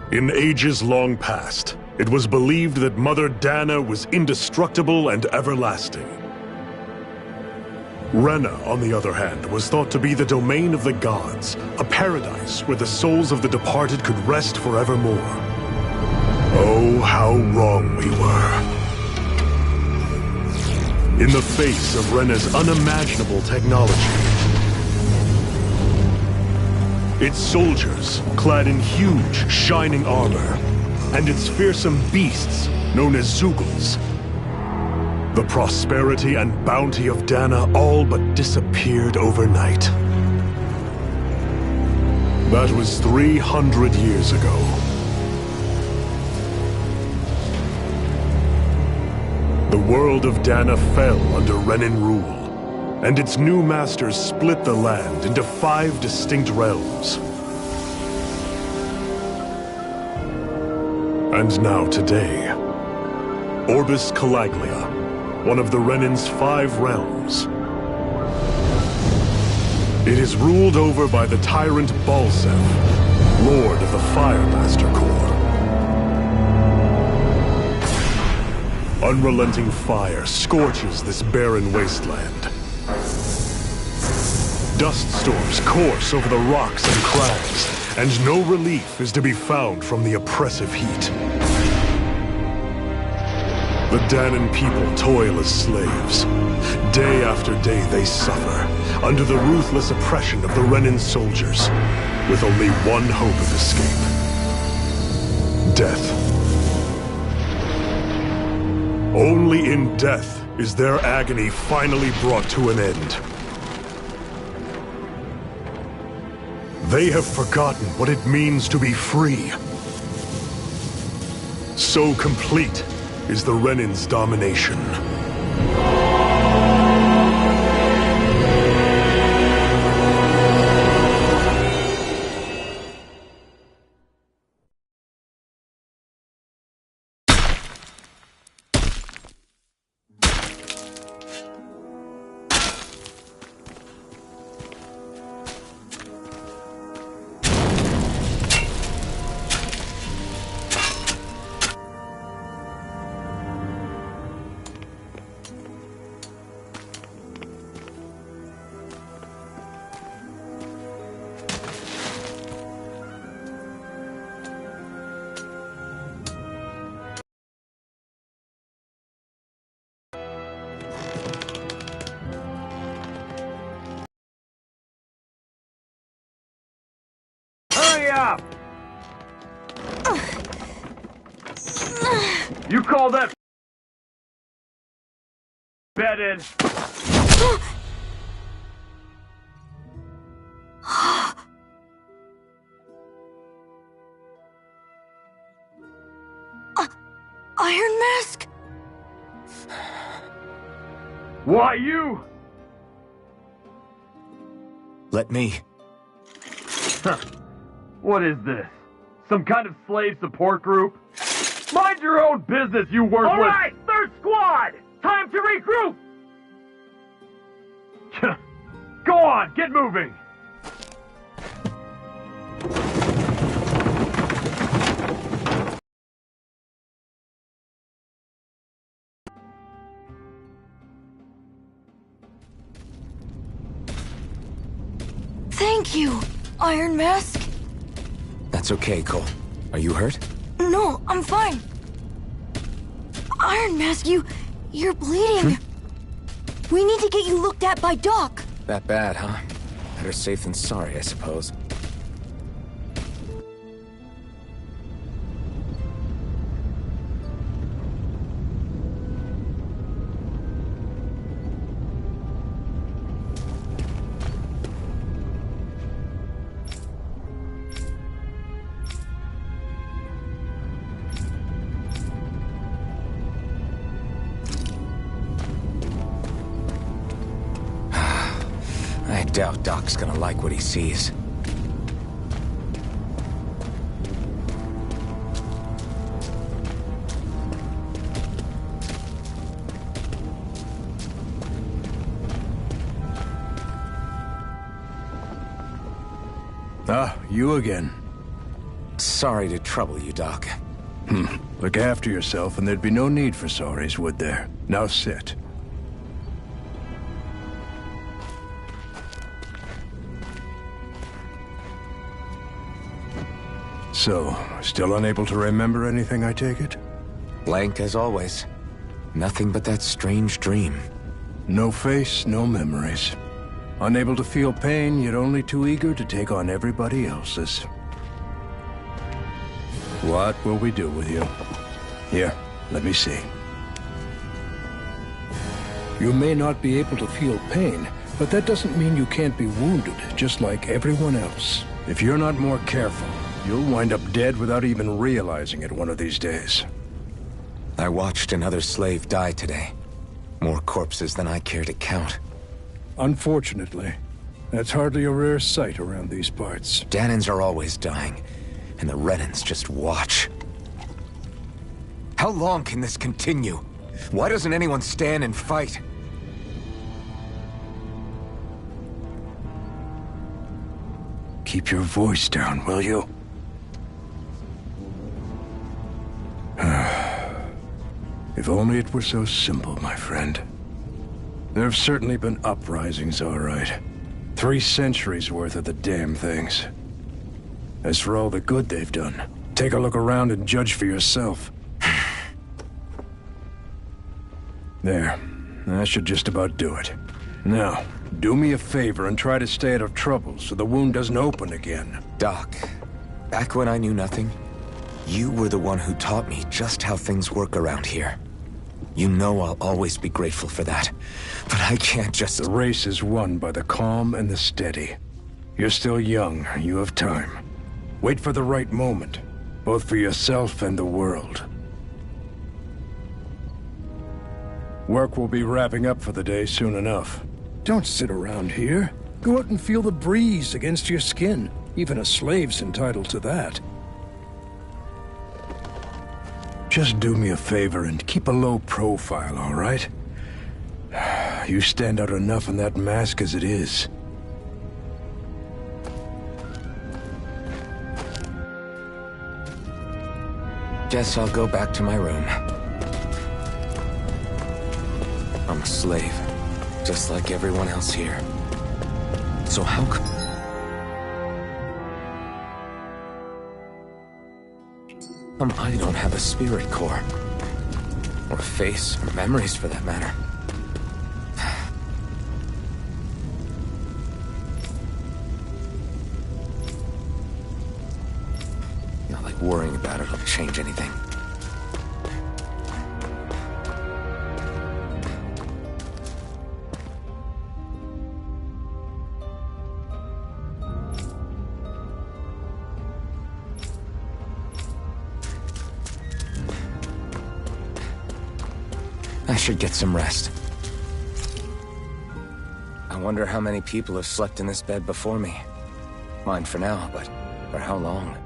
In ages long past, it was believed that Mother Dahna was indestructible and everlasting. Rena, on the other hand, was thought to be the domain of the gods, a paradise where the souls of the departed could rest forevermore. Oh, how wrong we were. In the face of Rena's unimaginable technology, its soldiers, clad in huge, shining armor, and its fearsome beasts, known as Zeugles. The prosperity and bounty of Dahna all but disappeared overnight. That was 300 years ago. The world of Dahna fell under Renan rule, and its new masters split the land into 5 distinct realms. And now today, Orbis Calaglia, one of the Renan's 5 realms. It is ruled over by the tyrant Balseph, Lord of the Firemaster Corps. Unrelenting fire scorches this barren wasteland. Dust storms course over the rocks and crags, and no relief is to be found from the oppressive heat. The Dahnan people toil as slaves. Day after day they suffer, under the ruthless oppression of the Renan soldiers, with only one hope of escape. Death. Only in death is their agony finally brought to an end. They have forgotten what it means to be free. So complete is the Renan's domination. Up! You call that bedded? Iron Mask? Why you? Let me. Huh. What is this? Some kind of slave support group? Mind your own business, you worthless— All right, third squad! Time to regroup! Go on, get moving! Thank you, Iron Mask. That's okay, Cole. Are you hurt? No, I'm fine. Iron Mask, you're bleeding. We need to get you looked at by Doc. That bad, huh? Better safe than sorry, I suppose. I doubt Doc's gonna like what he sees. Ah, you again. Sorry to trouble you, Doc. Look after yourself and there'd be no need for sorries, would there? Now sit. So, still unable to remember anything, I take it? Blank as always. Nothing but that strange dream. No face, no memories. Unable to feel pain, yet only too eager to take on everybody else's. What will we do with you? Here, let me see. You may not be able to feel pain, but that doesn't mean you can't be wounded, just like everyone else. If you're not more careful, you'll wind up dead without even realizing it one of these days. I watched another slave die today. More corpses than I care to count. Unfortunately, that's hardly a rare sight around these parts. Dahnans are always dying, and the Renans just watch. How long can this continue? Why doesn't anyone stand and fight? Keep your voice down, will you? If only it were so simple, my friend. There have certainly been uprisings, all right. 3 centuries worth of the damn things. As for all the good they've done, take a look around and judge for yourself. There. That should just about do it. Now, do me a favor and try to stay out of trouble so the wound doesn't open again. Doc, back when I knew nothing, you were the one who taught me just how things work around here. You know I'll always be grateful for that, but I can't just... The race is won by the calm and the steady. You're still young, you have time. Wait for the right moment, both for yourself and the world. Work will be wrapping up for the day soon enough. Don't sit around here. Go out and feel the breeze against your skin. Even a slave's entitled to that. Just do me a favor and keep a low profile, all right? You stand out enough in that mask as it is. Guess I'll go back to my room. I'm a slave, just like everyone else here. So how could... I don't have a spirit core. Or a face, or memories for that matter. Not like worrying about it will change anything. I should get some rest. I wonder how many people have slept in this bed before me. Mine for now, but for how long?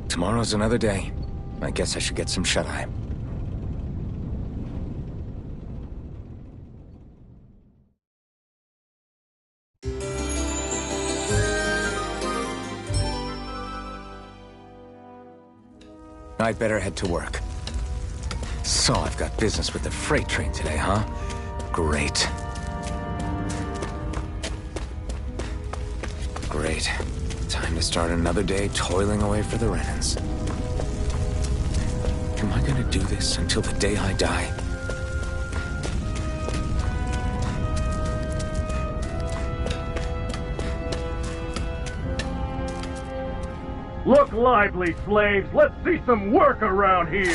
Tomorrow's another day. I guess I should get some shut-eye. I'd better head to work. So I've got business with the freight train today, huh? Great. Great. Time to start another day toiling away for the Renans. Am I gonna do this until the day I die? Look lively, slaves! Let's see some work around here!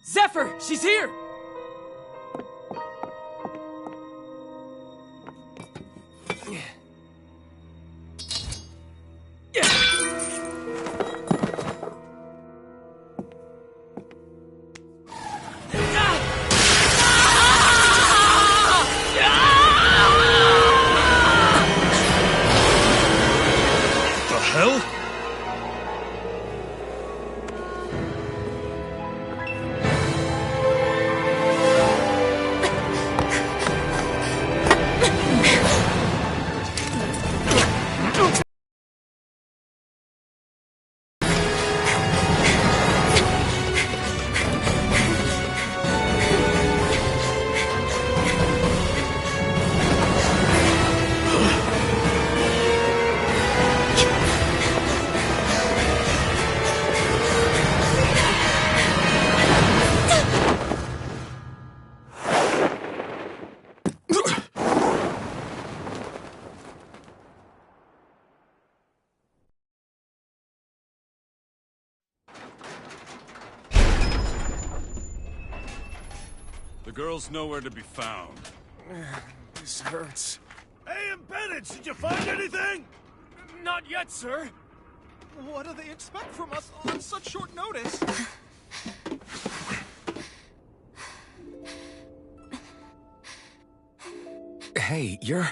Zephyr! She's here! The girl's nowhere to be found. This hurts. Hey, embedded! Did you find anything? Not yet, sir. What do they expect from us on such short notice? Hey, you're...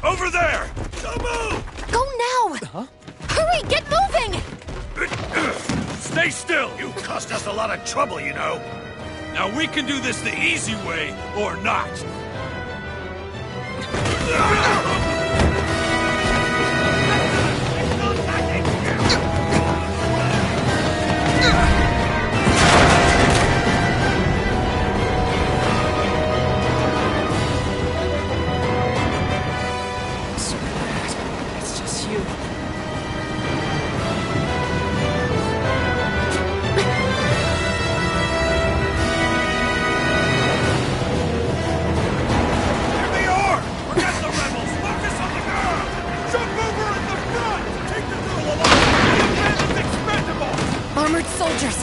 Over there! Don't move! Go now! Huh? Hurry, get moving! Stay still! You cost us a lot of trouble, you know. Now we can do this the easy way, or not. It's just you. Here they are! Forget the rebels! Focus on the girl! Jump over in the front! Take the girl along! The man is expendable! Armored soldiers!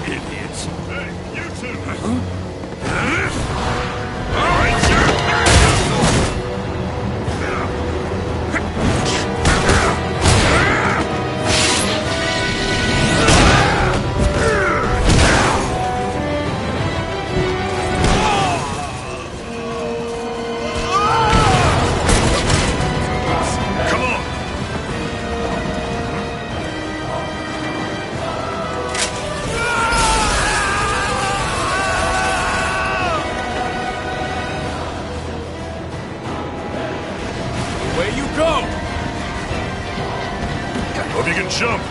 Idiots! Hey, you two! All right, come on! Away you go! Hope you can jump.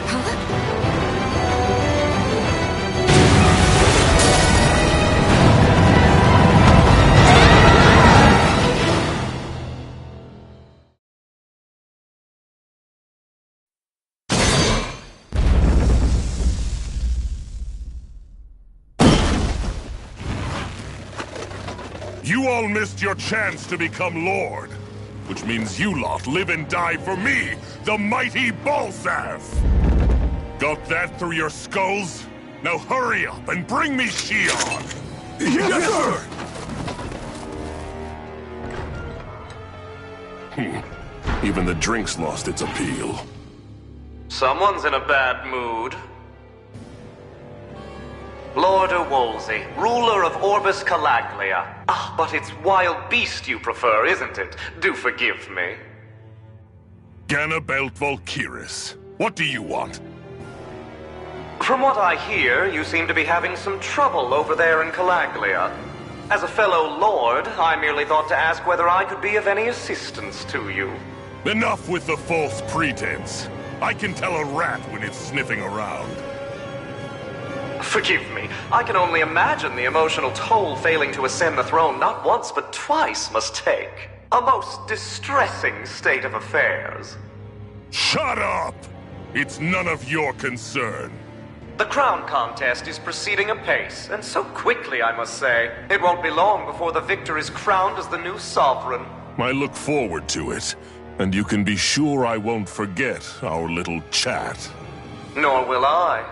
You all missed your chance to become Lord. Which means you lot live and die for me, the mighty Balzav! Got that through your skulls? Now hurry up and bring me Shionne! Yes, sir! Even the drink's lost its appeal. Someone's in a bad mood. Lord Wolsey, ruler of Orbis Calaglia. Ah, but it's wild beast you prefer, isn't it? Do forgive me. Ganabelt Valkyris, what do you want? From what I hear, you seem to be having some trouble over there in Calaglia. As a fellow lord, I merely thought to ask whether I could be of any assistance to you. Enough with the false pretense. I can tell a rat when it's sniffing around. Forgive me, I can only imagine the emotional toll failing to ascend the throne not once but twice must take. A most distressing state of affairs. Shut up! It's none of your concern. The crown contest is proceeding apace, and so quickly, I must say. It won't be long before the victor is crowned as the new sovereign. I look forward to it, and you can be sure I won't forget our little chat. Nor will I.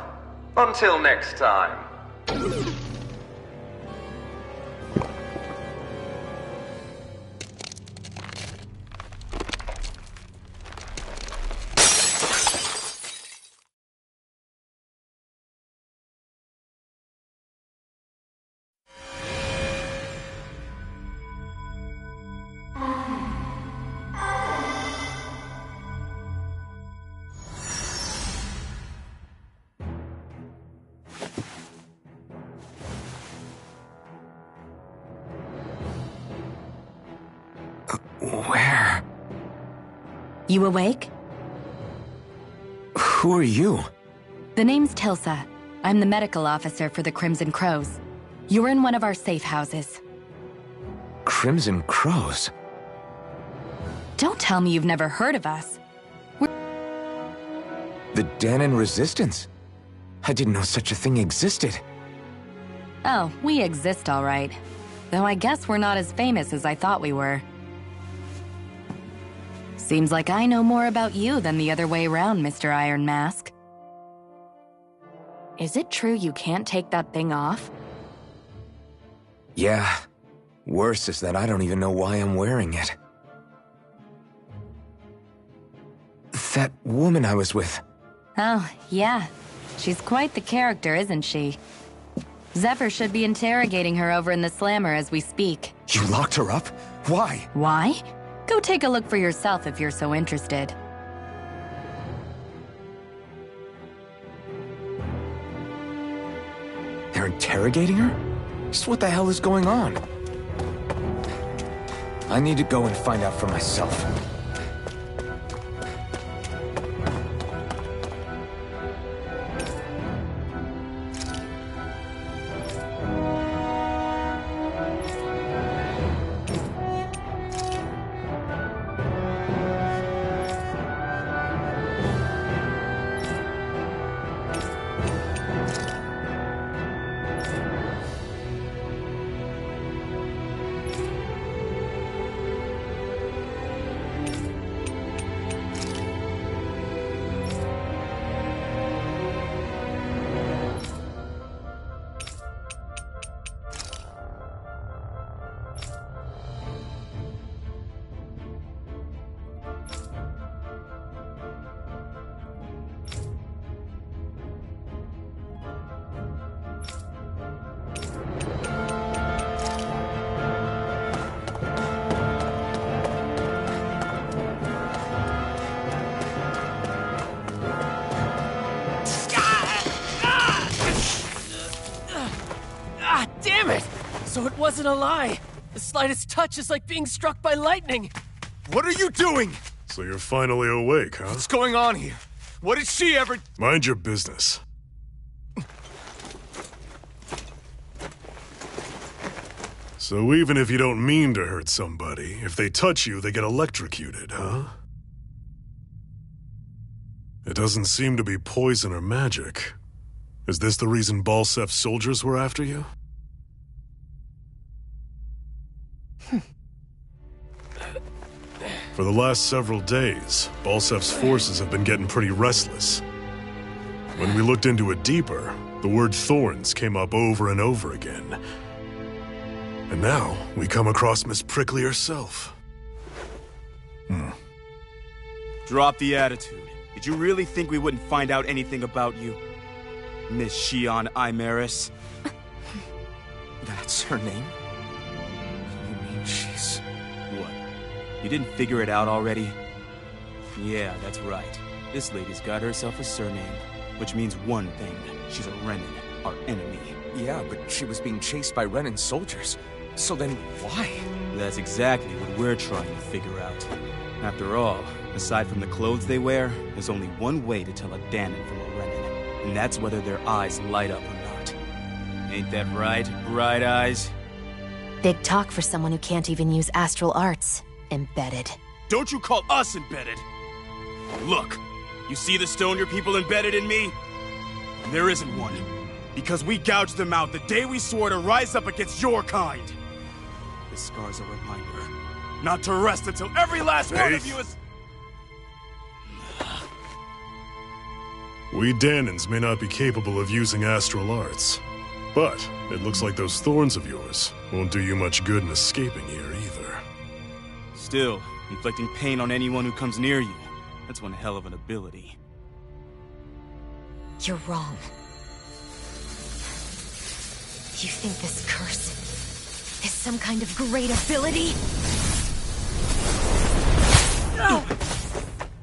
Until next time. Where? You awake? Who are you? The name's Tilsa. I'm the medical officer for the Crimson Crows. You're in one of our safe houses. Crimson Crows? Don't tell me you've never heard of us. The Dahna Resistance? I didn't know such a thing existed. Oh, we exist all right. Though I guess we're not as famous as I thought we were. Seems like I know more about you than the other way around, Mr. Iron Mask. Is it true you can't take that thing off? Yeah. Worse is that I don't even know why I'm wearing it. That woman I was with. Oh, yeah. She's quite the character, isn't she? Zephyr should be interrogating her over in the Slammer as we speak. You locked her up? Why? Why? Go take a look for yourself if you're so interested. They're interrogating her? Just what the hell is going on? I need to go and find out for myself. Damn it! So it wasn't a lie. The slightest touch is like being struck by lightning. What are you doing? So you're finally awake, huh? What's going on here? What did she ever... Mind your business. So even if you don't mean to hurt somebody, if they touch you, they get electrocuted, huh? It doesn't seem to be poison or magic. Is this the reason Balsef's soldiers were after you? For the last several days, Balsef's forces have been getting pretty restless. When we looked into it deeper, the word thorns came up over and over again. And now, we come across Miss Prickly herself. Drop the attitude. Did you really think we wouldn't find out anything about you? Miss Shionne Imaris? That's her name? You mean she's... What? You didn't figure it out already? Yeah, that's right. This lady's got herself a surname, which means one thing. She's a Renan, our enemy. Yeah, but she was being chased by Renan's soldiers. So then why? That's exactly what we're trying to figure out. After all, aside from the clothes they wear, there's only one way to tell a Dahnan from a Renan, and that's whether their eyes light up or not. Ain't that right, Bright Eyes? Big talk for someone who can't even use astral arts. Embedded. Don't you call us embedded! Look, you see the stone your people embedded in me? There isn't one. Because we gouged them out the day we swore to rise up against your kind. This scar's a reminder, not to rest until every last one of you is... We Dahnans may not be capable of using astral arts, but it looks like those thorns of yours won't do you much good in escaping here either. Still, inflicting pain on anyone who comes near you, that's one hell of an ability. You're wrong. You think this curse is some kind of great ability?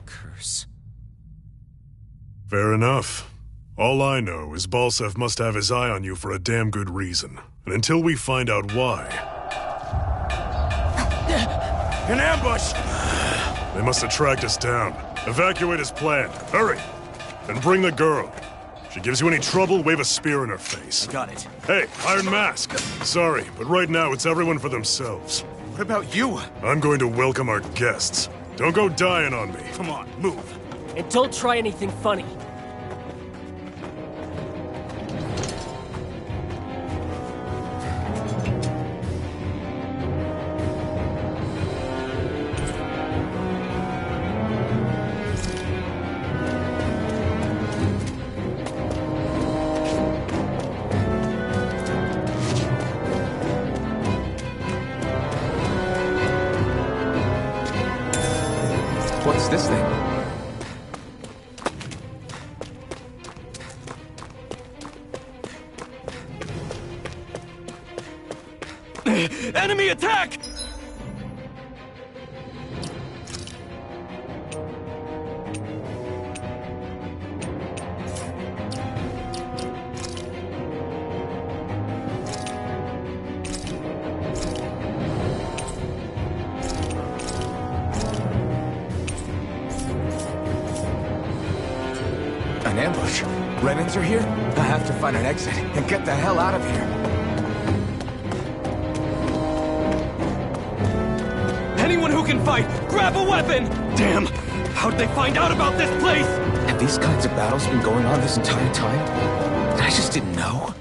Curse. Fair enough. All I know is Balsev must have his eye on you for a damn good reason. And until we find out why... An ambush! They must have tracked us down. Evacuate as planned. Hurry! And bring the girl. If she gives you any trouble, wave a spear in her face. Got it. Hey, Iron Mask! Sorry, but right now it's everyone for themselves. What about you? I'm going to welcome our guests. Don't go dying on me. Come on, move. And don't try anything funny. What's this thing? Enemy attack! An ambush. Renans are here? I have to find an exit and get the hell out of here. Anyone who can fight, grab a weapon! Damn! How'd they find out about this place? Have these kinds of battles been going on this entire time? I just didn't know.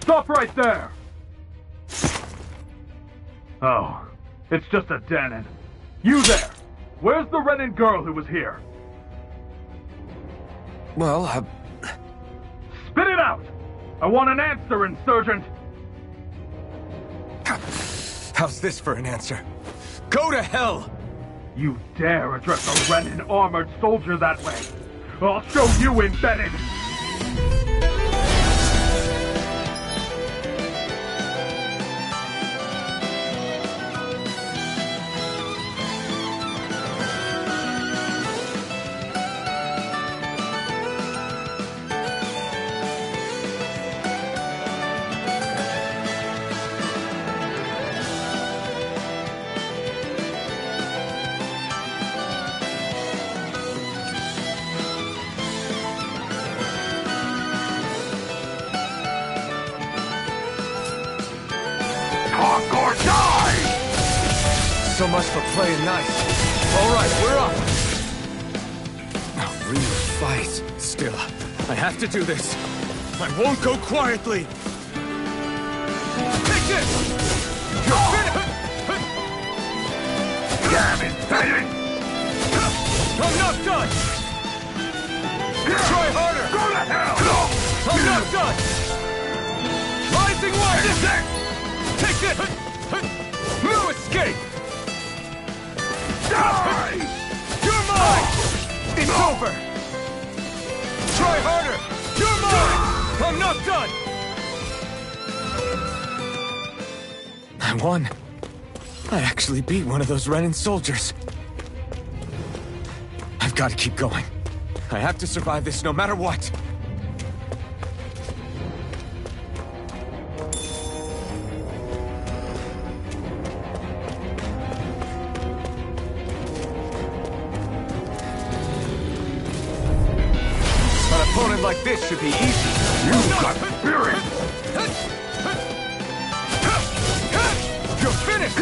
Stop right there! Oh, it's just a Dahnan. You there! Where's the Renan girl who was here? Well, Spit it out! I want an answer, Insurgent! how's this for an answer? Go to hell! You dare address a Renan armored soldier that way? I'll show you, embedded! So much for playing nice. All right, we're off. A real fight. Still, I have to do this. I won't go quietly. Take this! You're finished! Damn it, Bennett! I'm not done! Try harder! Go to hell! I'm not done! Rising one! Take this! No escape! Die! You're mine! It's over! Try harder! You're mine! I'm not done! I won. I actually beat one of those Renan soldiers. I've got to keep going. I have to survive this no matter what. like this should be easy. You've got spirit! You're finished!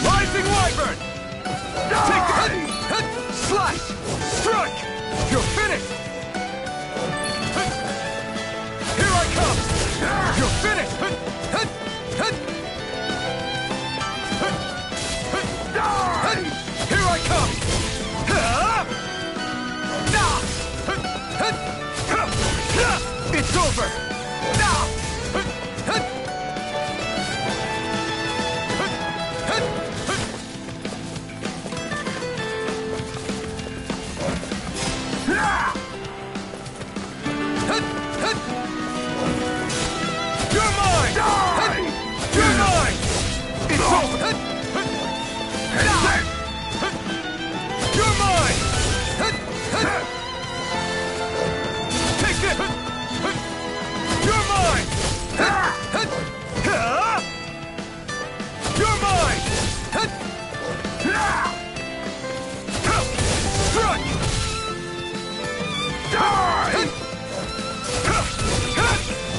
Rising Wyvern! Take that! Slash! Strike! You're finished! Here I come! You're finished! Here I come! It's over! You're mine! You're mine! It's over! You're mine! Take this! You're mine! You're mine! Strike! Die!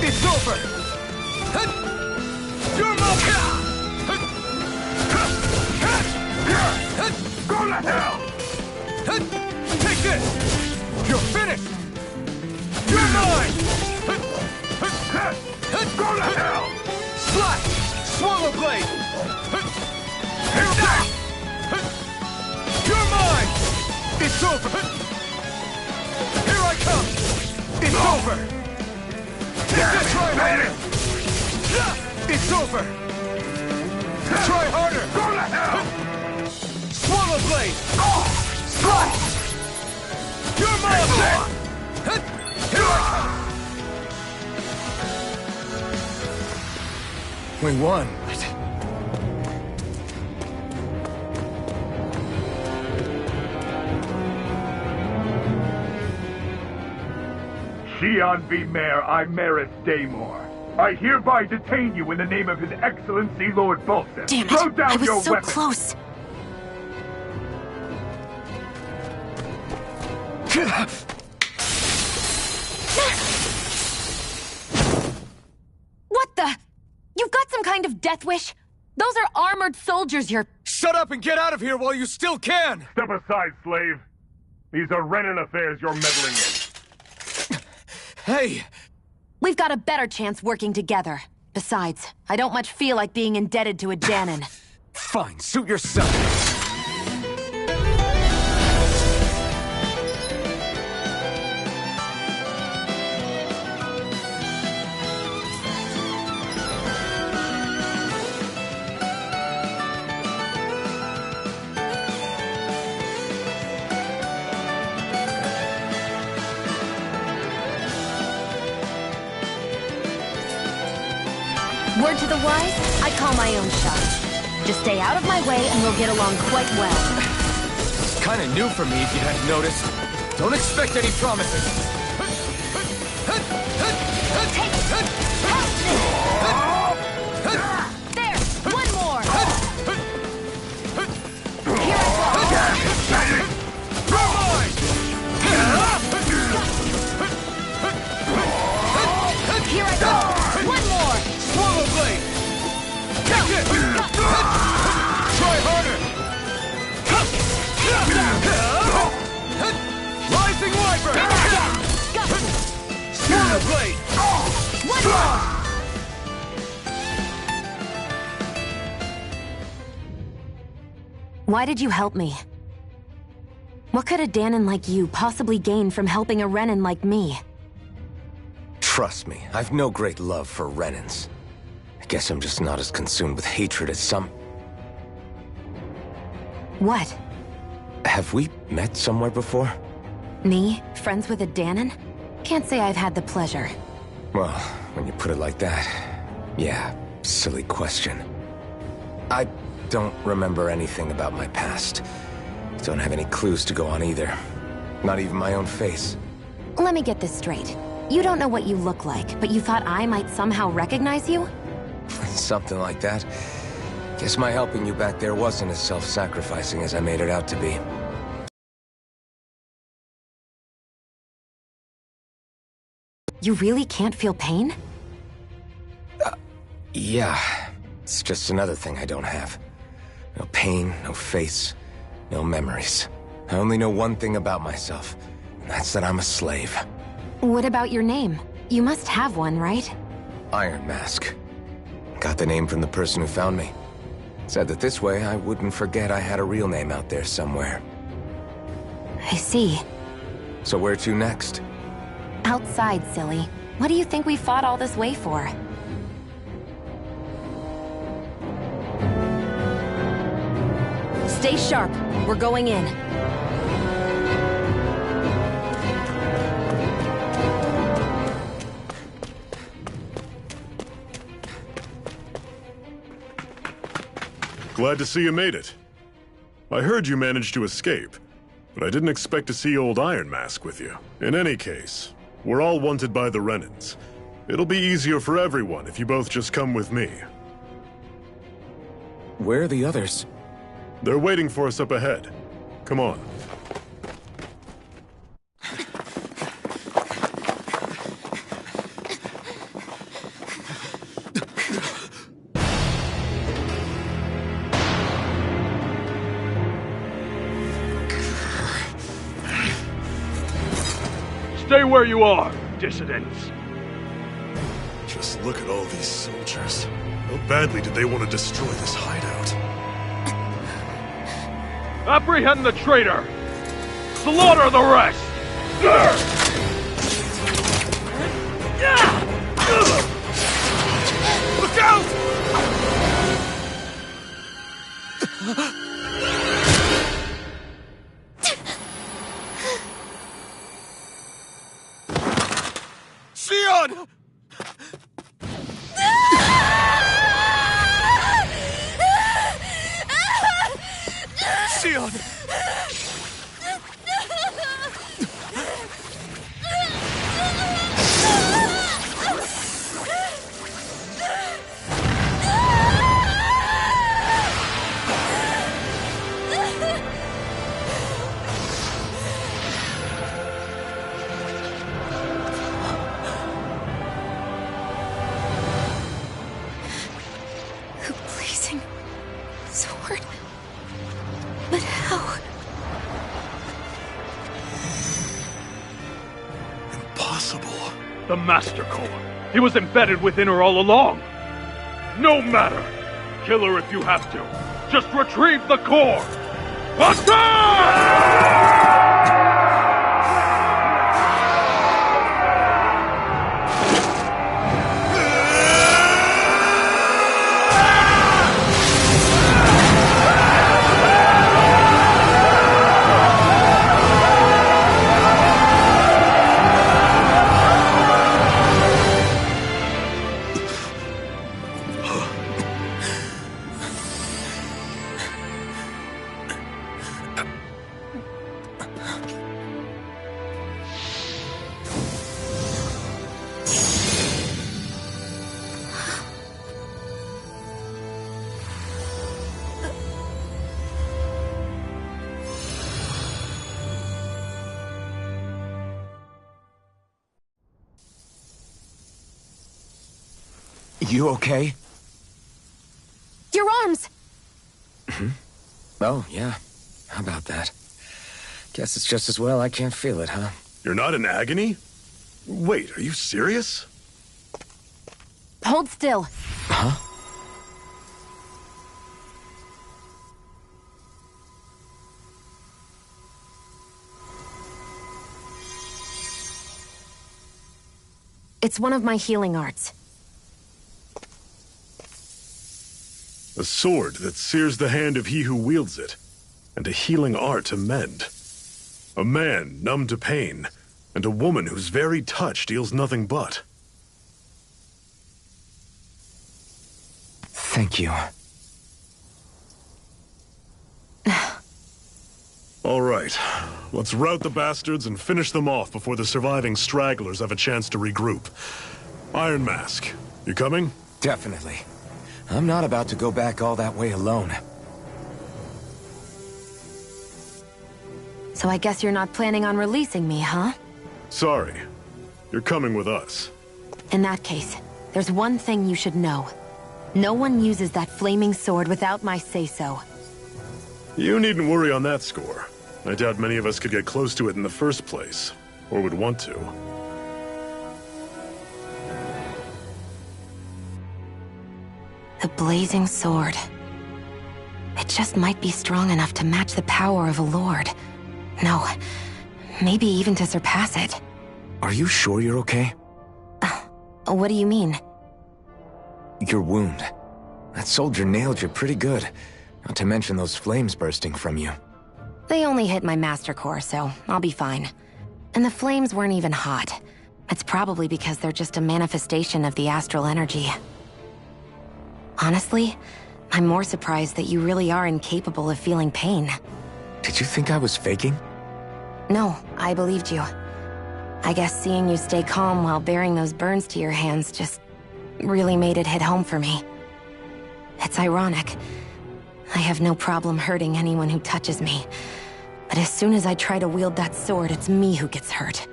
It's over! You're mine! Go to hell! Take this! You're finished! You're mine! Go to hell! Slash! Swallow blade! You're mine! It's over! Here I come! It's over! Try harder! It's over! Try harder! Go to hell! Swallow blade! Slash! You're mine! Here I come! We won. Shionne v. Mayor Imaris Daymore. I hereby detain you in the name of His Excellency Lord Volseth. Damn it! Throw down I was your so weapon. close. What the? You've got some kind of death wish? Those are armored soldiers you're... Shut up and get out of here while you still can! Step aside, slave. These are Renan affairs you're meddling in. Hey! We've got a better chance working together. Besides, I don't much feel like being indebted to a Dahnan. Fine, suit yourself. Word to the wise, I call my own shots. Just stay out of my way and we'll get along quite well. It's kind of new for me, if you hadn't noticed. Don't expect any promises. There! One more! Here I go! Here I go! One more! Swallow blade! Take it! Try harder! Rising Wyvern! Swallow blade! One more! Why did you help me? What could a Dahnan like you possibly gain from helping a Renan like me? Trust me, I've no great love for Renans. I guess I'm just not as consumed with hatred as some... What? Have we met somewhere before? Me? Friends with a Dahnan? Can't say I've had the pleasure. Well, when you put it like that, yeah, silly question. I don't remember anything about my past. Don't have any clues to go on either. Not even my own face. Let me get this straight. You don't know what you look like, but you thought I might somehow recognize you? Something like that. Guess my helping you back there wasn't as self-sacrificing as I made it out to be. You really can't feel pain? Yeah. It's just another thing I don't have. No pain, no face, no memories. I only know one thing about myself, and that's that I'm a slave. What about your name? You must have one, right? Iron Mask. Got the name from the person who found me. Said that this way I wouldn't forget I had a real name out there somewhere. I see. So where to next? Outside, silly. What do you think we fought all this way for? Stay sharp. We're going in. Glad to see you made it. I heard you managed to escape, but I didn't expect to see old Iron Mask with you. In any case, we're all wanted by the Renans. It'll be easier for everyone if you both just come with me. Where are the others? They're waiting for us up ahead. Come on. Stay where you are, dissidents. Just look at all these soldiers. How badly did they want to destroy this hideout? Apprehend the traitor! Slaughter the rest! Look out! Shionne! Shionne! Blazing sword. But how? Impossible. The Master Core. He was embedded within her all along. No matter. Kill her if you have to. Just retrieve the core. Attack! You okay? Your arms! Oh, yeah. How about that? Guess it's just as well I can't feel it, huh? You're not in agony? Wait, are you serious? Hold still. Huh? It's one of my healing arts. A sword that sears the hand of he who wields it, and a healing art to mend. A man numb to pain, and a woman whose very touch deals nothing but. Thank you. All right, let's rout the bastards and finish them off before the surviving stragglers have a chance to regroup. Iron Mask, you coming? Definitely. I'm not about to go back all that way alone. So I guess you're not planning on releasing me, huh? Sorry. You're coming with us. In that case, there's one thing you should know. No one uses that flaming sword without my say-so. You needn't worry on that score. I doubt many of us could get close to it in the first place, or would want to. The blazing sword. It just might be strong enough to match the power of a lord. No, maybe even to surpass it. Are you sure you're okay? What do you mean? Your wound. That soldier nailed you pretty good. Not to mention those flames bursting from you. They only hit my master core, so I'll be fine. And the flames weren't even hot. It's probably because they're just a manifestation of the astral energy. Honestly, I'm more surprised that you really are incapable of feeling pain. Did you think I was faking? No, I believed you. I guess seeing you stay calm while bearing those burns to your hands just really made it hit home for me. It's ironic. I have no problem hurting anyone who touches me. But as soon as I try to wield that sword, it's me who gets hurt.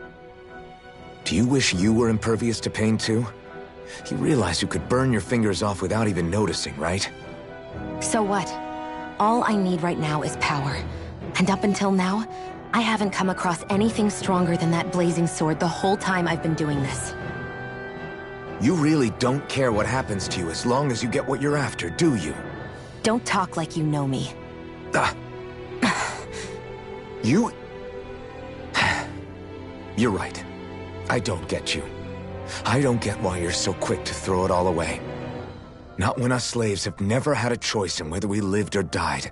Do you wish you were impervious to pain too? You realize you could burn your fingers off without even noticing, right? So what? All I need right now is power. And up until now, I haven't come across anything stronger than that blazing sword the whole time I've been doing this. You really don't care what happens to you as long as you get what you're after, do you? Don't talk like you know me. You... You're right. I don't get you. I don't get why you're so quick to throw it all away. Not when us slaves have never had a choice in whether we lived or died.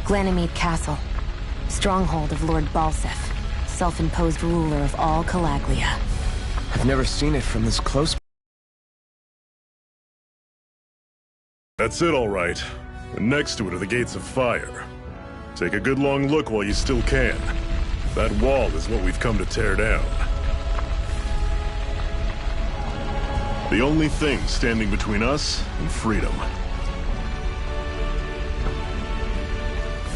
Ganymede Castle, stronghold of Lord Balseph, self-imposed ruler of all Calaglia. I've never seen it from this close. That's it, all right. And next to it are the Gates of Fire. Take a good long look while you still can. That wall is what we've come to tear down. The only thing standing between us and freedom.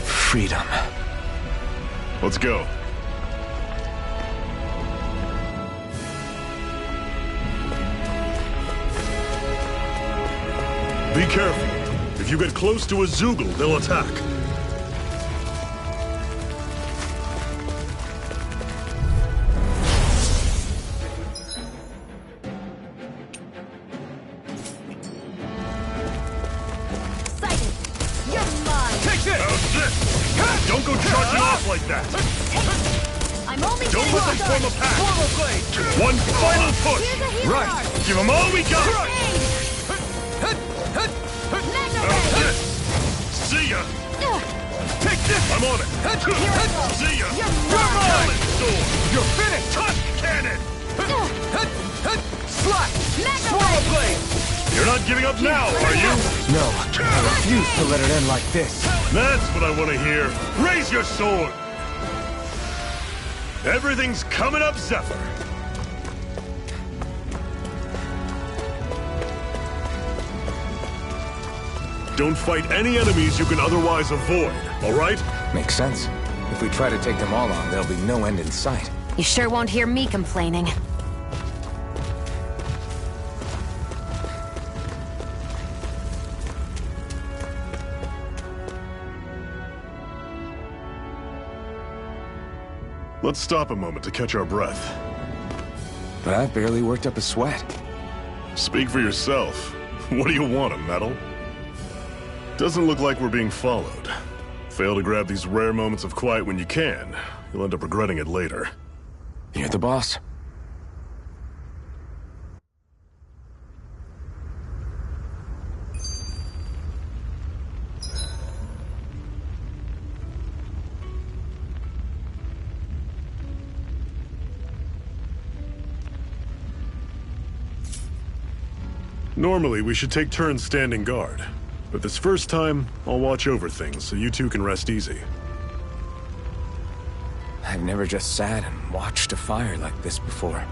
Freedom. Let's go. Be careful. If you get close to a Zoogle, they'll attack. Don't go charging off like that! I'm only Don't let them form a pack! One final push! Right! Give them all we got! See ya! Take this! I'm on it! See ya! Talent sword! You're finished! Tusk cannon! Slash! Swirl blade! You're not giving up now, are you? No, I refuse to let it end like this. That's what I want to hear. Raise your sword! Everything's coming up, Zephyr. Don't fight any enemies you can otherwise avoid, all right? Makes sense. If we try to take them all on, there'll be no end in sight. You sure won't hear me complaining. Let's stop a moment to catch our breath. But I've barely worked up a sweat. Speak for yourself. What do you want, a medal? Doesn't look like we're being followed. Fail to grab these rare moments of quiet when you can. You'll end up regretting it later. You're the boss. Normally, we should take turns standing guard. But this first time, I'll watch over things so you two can rest easy. I've never just sat and watched a fire like this before.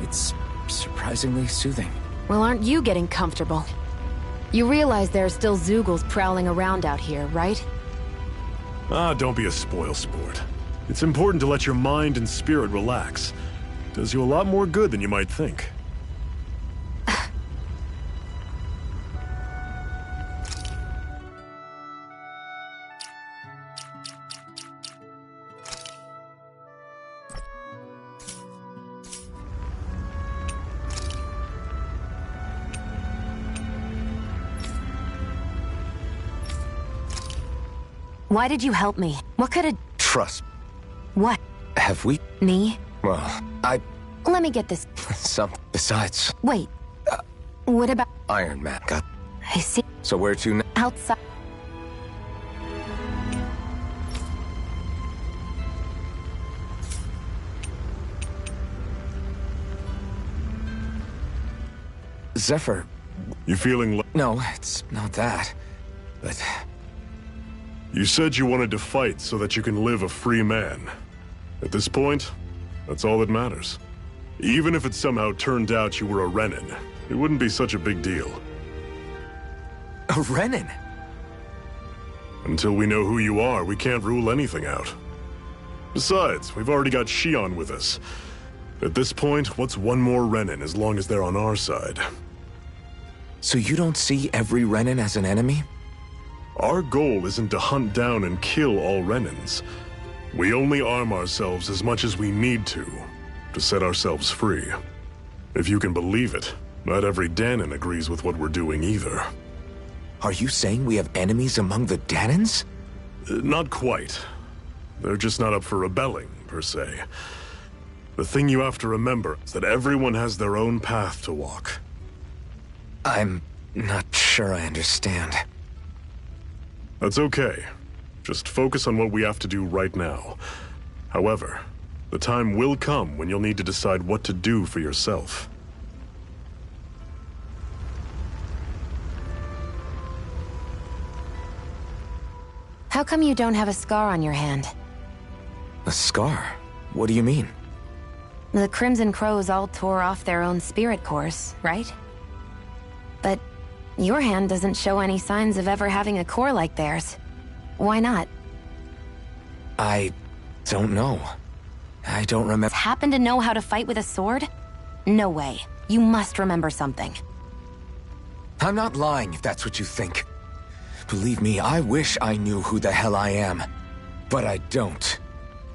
It's surprisingly soothing. Well, aren't you getting comfortable? You realize there are still Zoogles prowling around out here, right? Ah, don't be a spoilsport. It's important to let your mind and spirit relax. Does you a lot more good than you might think. Why did you help me? What could have... Trust. What? Have we? Me? Well, Let me get this... Something besides. Wait. What about... Iron Man got... I see. So where to now? Outside... Zephyr. You feeling... No, it's not that. But... You said you wanted to fight so that you can live a free man. At this point, that's all that matters. Even if it somehow turned out you were a Renan, it wouldn't be such a big deal. A Renan? Until we know who you are, we can't rule anything out. Besides, we've already got Shionne with us. At this point, what's one more Renan as long as they're on our side? So you don't see every Renan as an enemy? Our goal isn't to hunt down and kill all Renans. We only arm ourselves as much as we need to set ourselves free. If you can believe it, not every Dahnan agrees with what we're doing either. Are you saying we have enemies among the Dahnans? Not quite. They're just not up for rebelling, per se. The thing you have to remember is that everyone has their own path to walk. I'm not sure I understand. That's okay. Just focus on what we have to do right now. However, the time will come when you'll need to decide what to do for yourself. How come you don't have a scar on your hand? A scar? What do you mean? The Crimson Crows all tore off their own spirit cores, right? But your hand doesn't show any signs of ever having a core like theirs. Why not? I don't know. I don't remember. Happen to know how to fight with a sword? No way. You must remember something. I'm not lying if that's what you think. Believe me, I wish I knew who the hell I am. But I don't.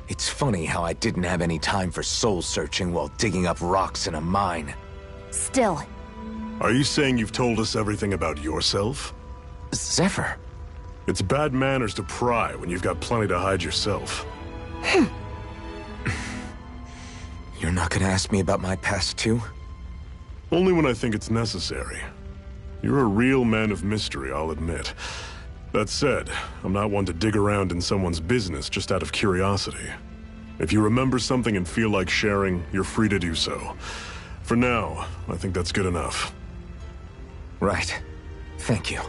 It's funny how I didn't have any time for soul searching while digging up rocks in a mine. Still. Are you saying you've told us everything about yourself? Zephyr. It's bad manners to pry when you've got plenty to hide yourself. You're not gonna ask me about my past too? Only when I think it's necessary. You're a real man of mystery, I'll admit. That said, I'm not one to dig around in someone's business just out of curiosity. If you remember something and feel like sharing, you're free to do so. For now, I think that's good enough. Right. Thank you.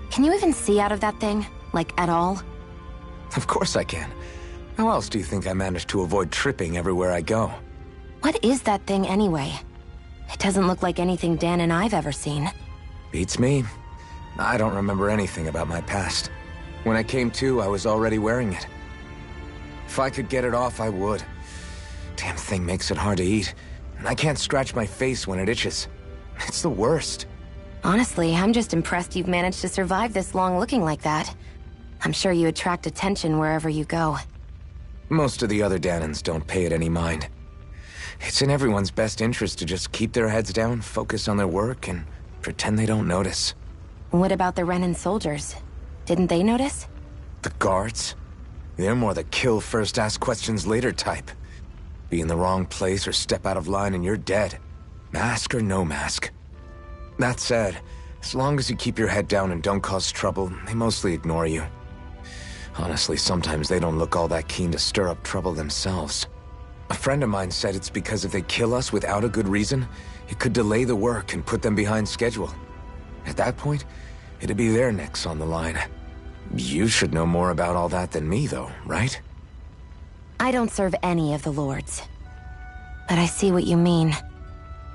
Can you even see out of that thing? Like, at all? Of course I can. How else do you think I managed to avoid tripping everywhere I go? What is that thing anyway? It doesn't look like anything Dan and I've ever seen. Beats me. I don't remember anything about my past. When I came to, I was already wearing it. If I could get it off, I would. Damn thing makes it hard to eat, and I can't scratch my face when it itches. It's the worst. Honestly, I'm just impressed you've managed to survive this long looking like that. I'm sure you attract attention wherever you go. Most of the other Dahnans don't pay it any mind. It's in everyone's best interest to just keep their heads down, focus on their work, and pretend they don't notice. What about the Renan soldiers? Didn't they notice? The guards? They're more the kill first, ask questions later type. Be in the wrong place or step out of line and you're dead. Mask or no mask. That said, as long as you keep your head down and don't cause trouble, they mostly ignore you. Honestly, sometimes they don't look all that keen to stir up trouble themselves. A friend of mine said it's because if they kill us without a good reason, it could delay the work and put them behind schedule. At that point, it'd be their necks on the line. You should know more about all that than me, though, right? I don't serve any of the lords. But I see what you mean.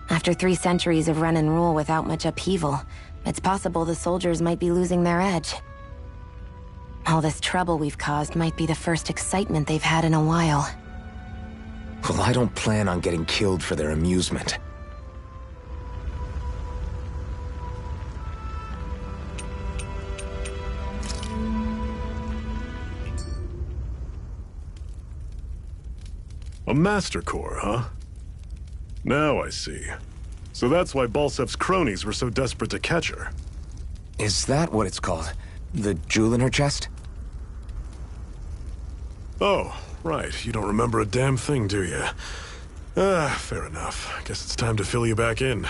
After 3 centuries of Renan rule without much upheaval, it's possible the soldiers might be losing their edge. All this trouble we've caused might be the first excitement they've had in a while. Well, I don't plan on getting killed for their amusement. A Master Core, huh? Now I see. So that's why Balsef's cronies were so desperate to catch her. Is that what it's called? The jewel in her chest? Oh, right. You don't remember a damn thing, do you? Fair enough. Guess it's time to fill you back in.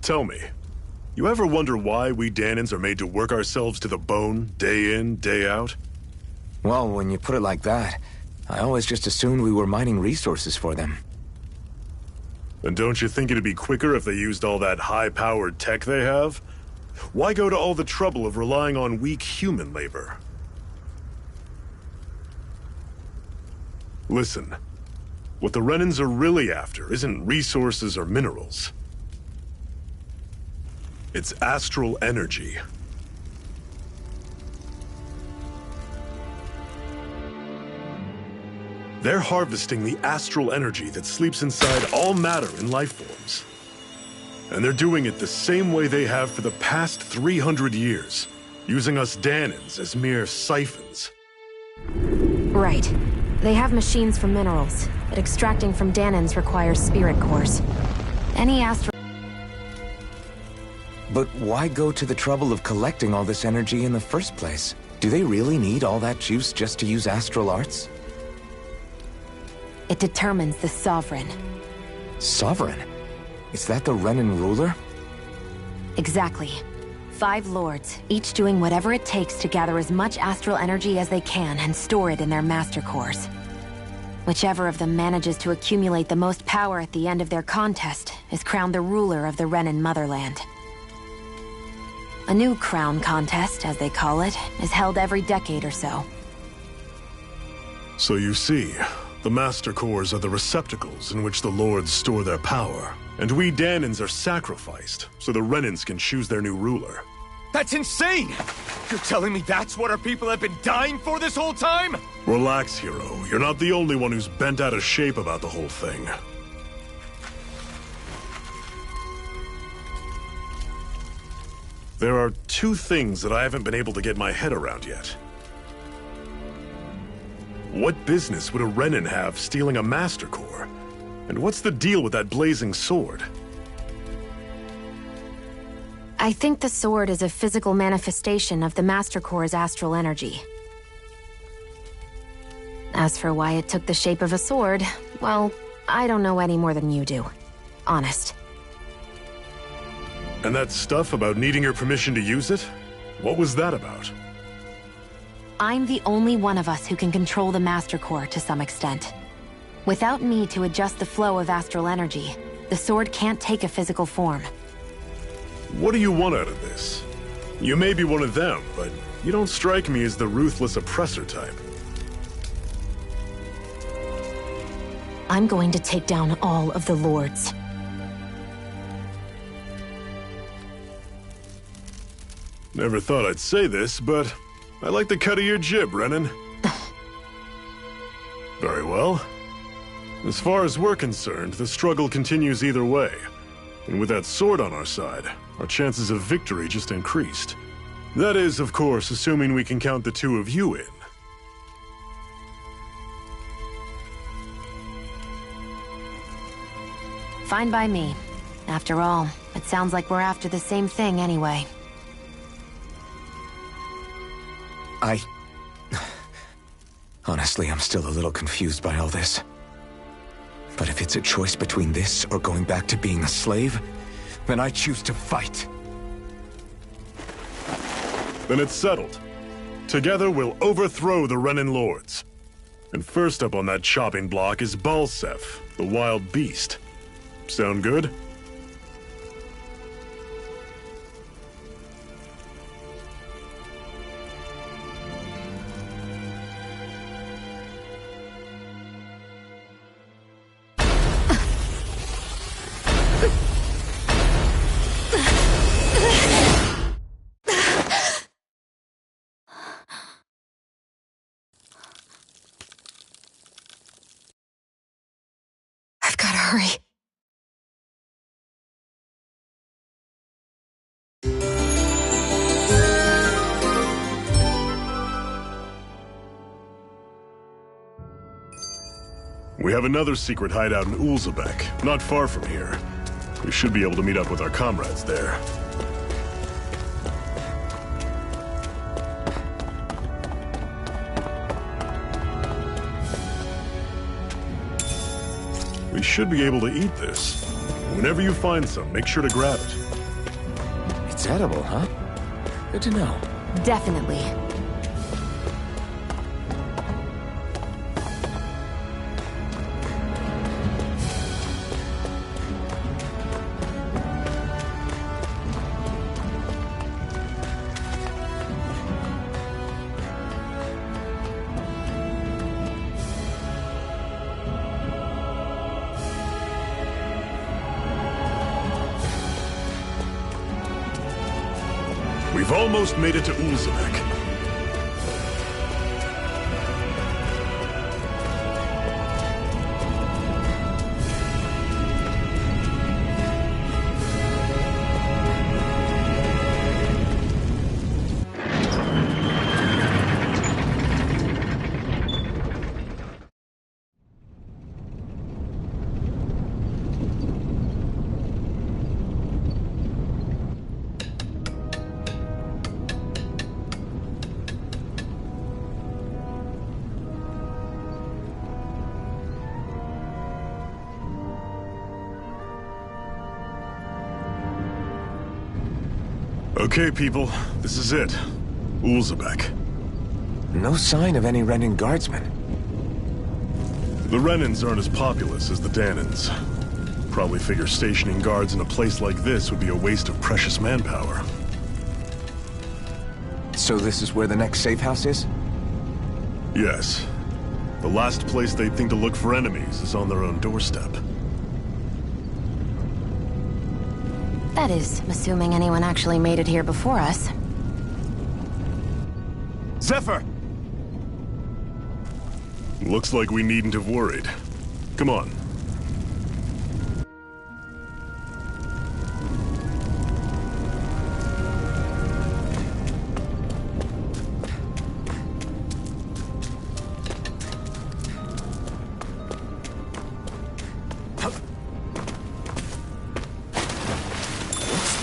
Tell me, you ever wonder why we Dahnans are made to work ourselves to the bone, day in, day out? Well, when you put it like that, I always just assumed we were mining resources for them. And don't you think it'd be quicker if they used all that high-powered tech they have? Why go to all the trouble of relying on weak human labor? Listen, what the Renans are really after isn't resources or minerals. It's astral energy. They're harvesting the astral energy that sleeps inside all matter in life forms. And they're doing it the same way they have for the past 300 years, using us Dahnans as mere siphons. Right. They have machines for minerals, but extracting from Dahnans requires spirit cores. Any astral... But why go to the trouble of collecting all this energy in the first place? Do they really need all that juice just to use astral arts? It determines the Sovereign. Sovereign? Is that the Renan ruler? Exactly. 5 lords, each doing whatever it takes to gather as much astral energy as they can and store it in their master cores. Whichever of them manages to accumulate the most power at the end of their contest is crowned the ruler of the Renan motherland. A new crown contest, as they call it, is held every decade or so. So you see, the Master Cores are the receptacles in which the Lords store their power. And we Dahnans are sacrificed, so the Renans can choose their new ruler. That's insane! You're telling me that's what our people have been dying for this whole time? Relax, hero. You're not the only one who's bent out of shape about the whole thing. There are two things that I haven't been able to get my head around yet. What business would a Renan have stealing a Master Core? And what's the deal with that blazing sword? I think the sword is a physical manifestation of the Master Core's astral energy. As for why it took the shape of a sword, well, I don't know any more than you do. Honest. And that stuff about needing your permission to use it? What was that about? I'm the only one of us who can control the Master Core to some extent. Without me to adjust the flow of astral energy, the sword can't take a physical form. What do you want out of this? You may be one of them, but you don't strike me as the ruthless oppressor type. I'm going to take down all of the Lords. Never thought I'd say this, but I like the cut of your jib, Renan. Very well. As far as we're concerned, the struggle continues either way. And with that sword on our side, our chances of victory just increased. That is, of course, assuming we can count the two of you in. Fine by me. After all, it sounds like we're after the same thing anyway. Honestly, I'm still a little confused by all this. But if it's a choice between this or going back to being a slave, then I choose to fight. Then it's settled. Together we'll overthrow the Renan Lords. And first up on that chopping block is Balseph, the wild beast. Sound good? I've got to hurry. We have another secret hideout in Ulzebek, not far from here. We should be able to meet up with our comrades there. We should be able to eat this. Whenever you find some, make sure to grab it. It's edible, huh? Good to know. Definitely. We've almost made it to Ulzebek. Okay, people, this is it. Ulzebek. No sign of any Renan guardsmen. The Renans aren't as populous as the Dahnans. Probably figure stationing guards in a place like this would be a waste of precious manpower. So this is where the next safe house is? Yes. The last place they'd think to look for enemies is on their own doorstep. That is, assuming anyone actually made it here before us. Zephyr! Looks like we needn't have worried. Come on.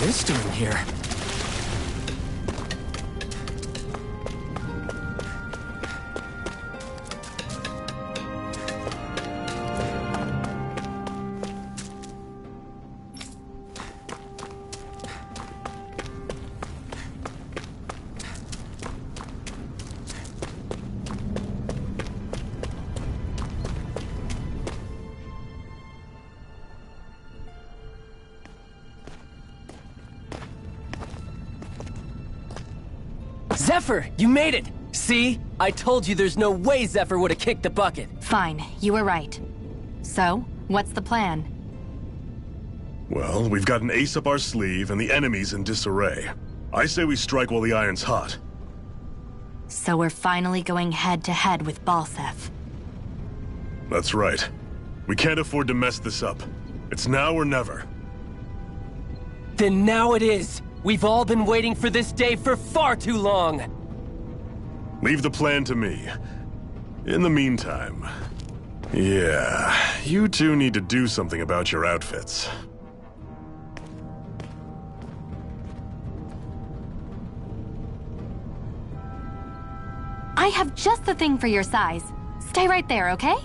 What's this doing here? Zephyr, you made it! See? I told you there's no way Zephyr would have kicked the bucket. Fine, you were right. So, what's the plan? Well, we've got an ace up our sleeve and the enemy's in disarray. I say we strike while the iron's hot. So we're finally going head-to-head with Balseph. That's right. We can't afford to mess this up. It's now or never. Then now it is! We've all been waiting for this day for far too long! Leave the plan to me. In the meantime... Yeah, you two need to do something about your outfits. I have just the thing for your size. Stay right there, okay?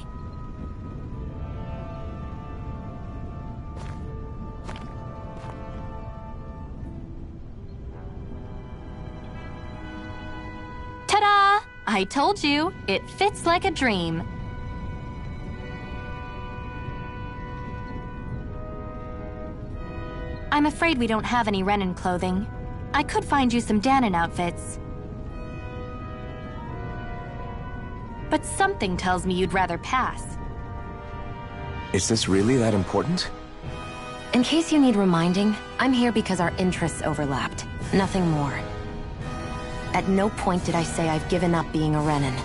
Ta-da! I told you, it fits like a dream. I'm afraid we don't have any Renan clothing. I could find you some Dahna outfits. But something tells me you'd rather pass. Is this really that important? In case you need reminding, I'm here because our interests overlapped. Nothing more. At no point did I say I've given up being a Renan.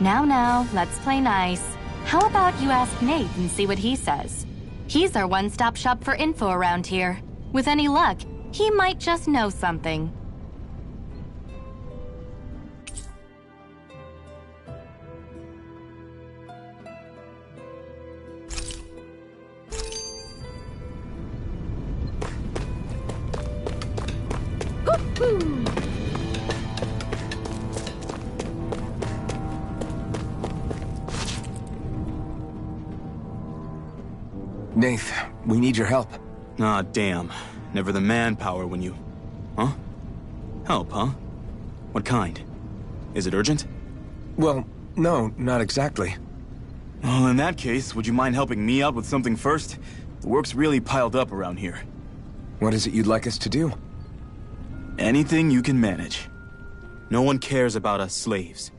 Now, let's play nice. How about you ask Nate and see what he says? He's our one-stop shop for info around here. With any luck, he might just know something. Nath, we need your help. Ah, damn. Never the manpower when you... Huh? Help, huh? What kind? Is it urgent? Well, no, not exactly. Well, in that case, would you mind helping me out with something first? The work's really piled up around here. What is it you'd like us to do? Anything you can manage. No one cares about us slaves.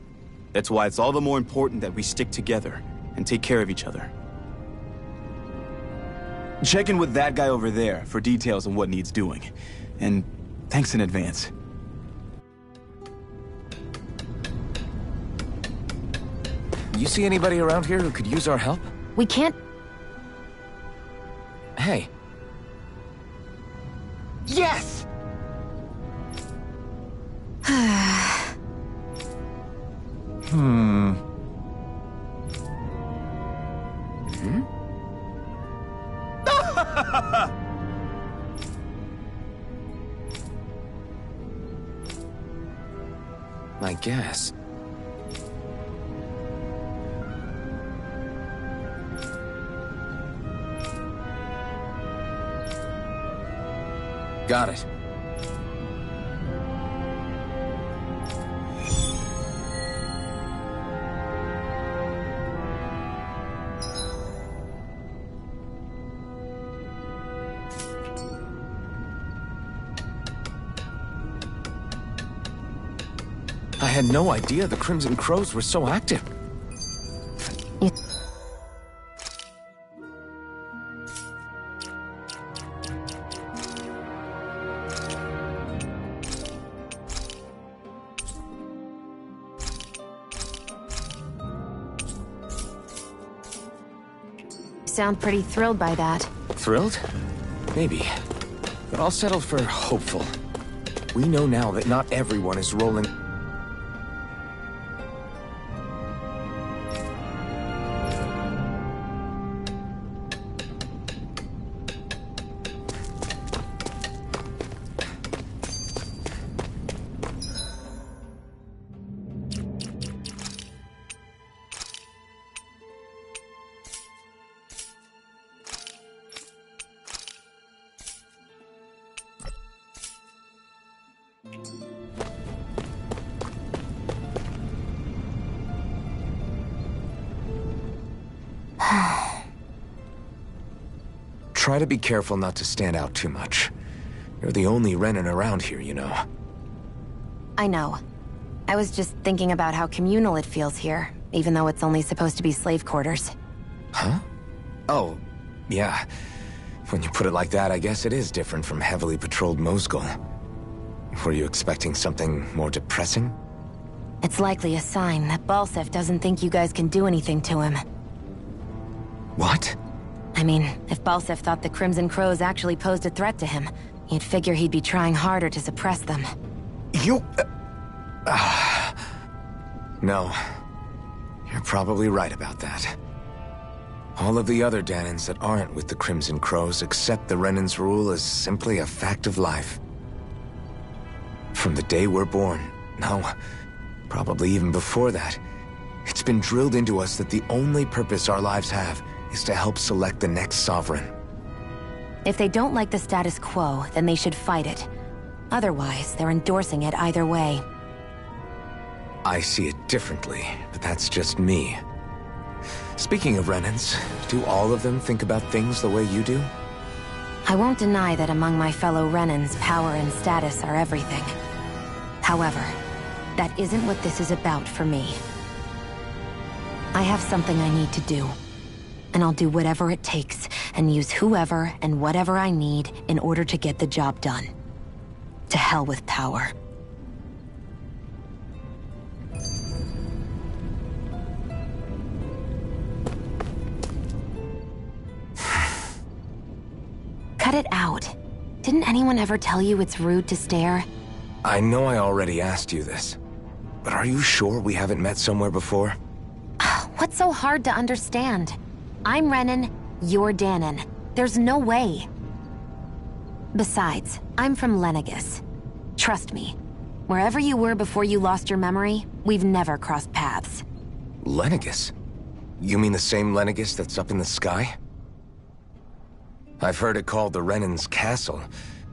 That's why it's all the more important that we stick together and take care of each other. Check in with that guy over there for details on what needs doing. And thanks in advance. You see anybody around here who could use our help? We can't... Hey. Yes! I guess. Got it. I had no idea the Crimson Crows were so active. Sound pretty thrilled by that. Thrilled? Maybe. But I'll settle for hopeful. We know now that not everyone is rolling... Try to be careful not to stand out too much. You're the only Renan around here, you know. I know. I was just thinking about how communal it feels here, even though it's only supposed to be slave quarters. Huh? Oh, yeah. When you put it like that, I guess it is different from heavily patrolled Mosgul. Were you expecting something more depressing? It's likely a sign that Balsef doesn't think you guys can do anything to him. What? I mean, if Balsef thought the Crimson Crows actually posed a threat to him, you'd figure he'd be trying harder to suppress them. You... No. You're probably right about that. All of the other Dahnans that aren't with the Crimson Crows accept the Renan's rule as simply a fact of life. From the day we're born, no, probably even before that, it's been drilled into us that the only purpose our lives have is to help select the next sovereign. If they don't like the status quo, then they should fight it. Otherwise, they're endorsing it either way. I see it differently, but that's just me. Speaking of Renans, do all of them think about things the way you do? I won't deny that among my fellow Renans, power and status are everything. However, that isn't what this is about for me. I have something I need to do. And I'll do whatever it takes, and use whoever and whatever I need in order to get the job done. To hell with power. Cut it out. Didn't anyone ever tell you it's rude to stare? I know I already asked you this, but are you sure we haven't met somewhere before? What's so hard to understand? I'm Renan, you're Dahnan. There's no way. Besides, I'm from Lenegis. Trust me, wherever you were before you lost your memory, we've never crossed paths. Lenegis? You mean the same Lenegis that's up in the sky? I've heard it called the Renan's Castle,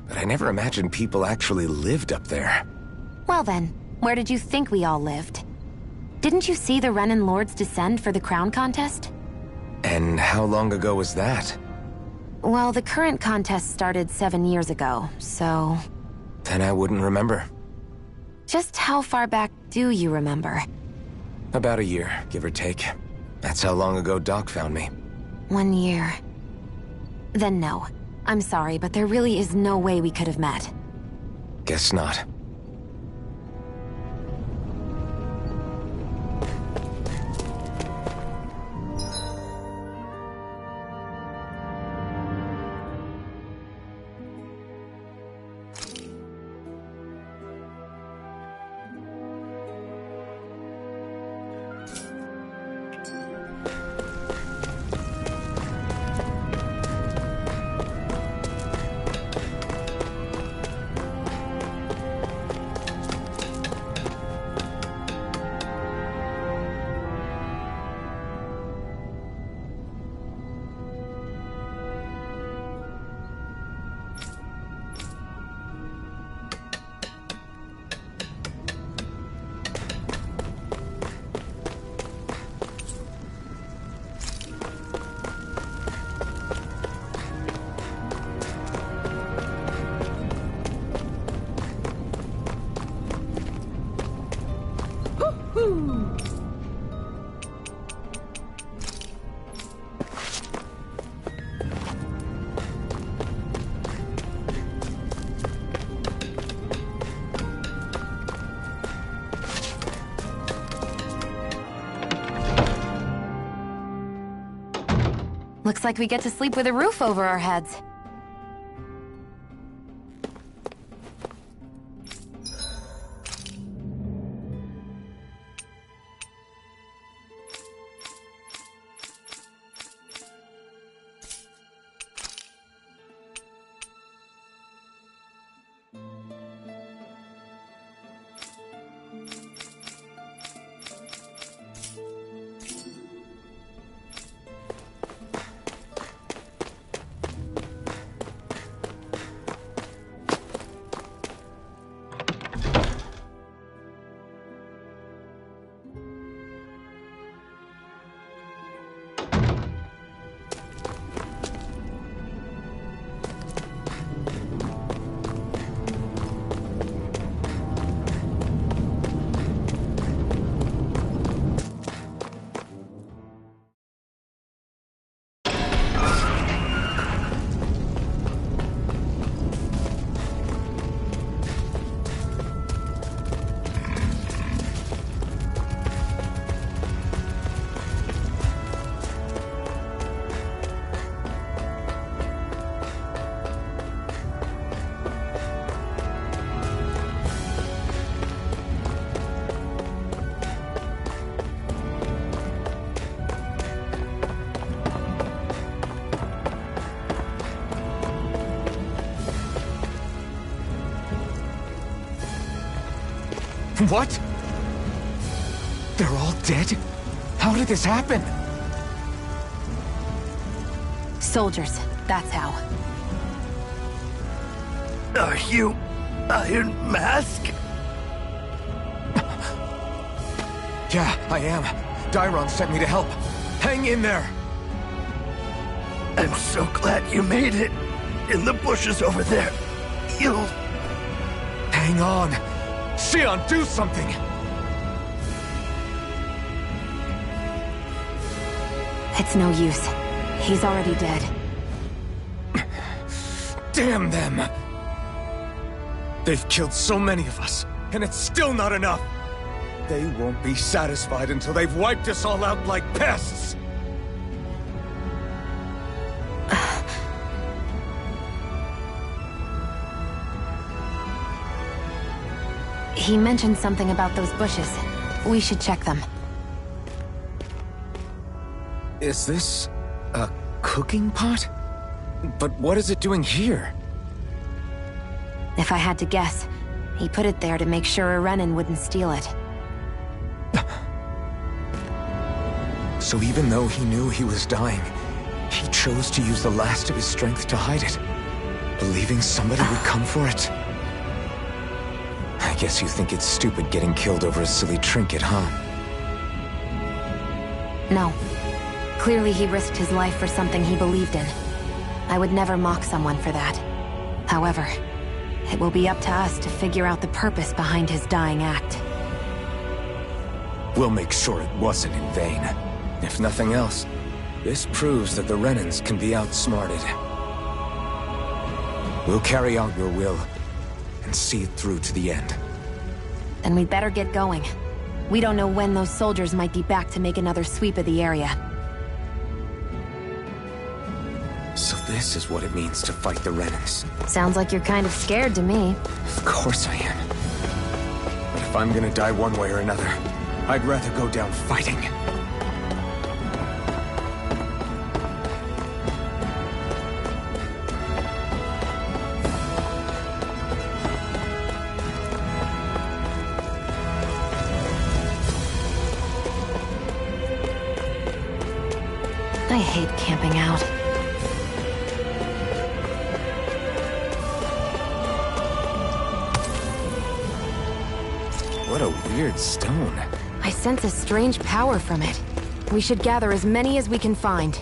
but I never imagined people actually lived up there. Well then, where did you think we all lived? Didn't you see the Renan Lords descend for the crown contest? And how long ago was that? Well, the current contest started 7 years ago, so... Then I wouldn't remember. Just how far back do you remember? About a year, give or take. That's how long ago Doc found me. 1 year. Then no. I'm sorry, but there really is no way we could have met. Guess not. Looks like we get to sleep with a roof over our heads. What? They're all dead? How did this happen? Soldiers, that's how. Are you Iron Mask? Yeah, I am. Dairon sent me to help. Hang in there! I'm so glad you made it. In the bushes over there. You'll... Hang on! Shionne, do something! It's no use. He's already dead. Damn them! They've killed so many of us, and it's still not enough! They won't be satisfied until they've wiped us all out like pests! He mentioned something about those bushes. We should check them. Is this a cooking pot? But what is it doing here? If I had to guess, he put it there to make sure a Renan wouldn't steal it. So even though he knew he was dying, he chose to use the last of his strength to hide it, believing somebody would come for it. I guess you think it's stupid getting killed over a silly trinket, huh? No. Clearly he risked his life for something he believed in. I would never mock someone for that. However, it will be up to us to figure out the purpose behind his dying act. We'll make sure it wasn't in vain. If nothing else, this proves that the Renans can be outsmarted. We'll carry out your will, and see it through to the end. Then we'd better get going. We don't know when those soldiers might be back to make another sweep of the area. So this is what it means to fight the Renans. Sounds like you're kind of scared to me. Of course I am. But if I'm gonna die one way or another, I'd rather go down fighting. I hate camping out. What a weird stone. I sense a strange power from it. We should gather as many as we can find.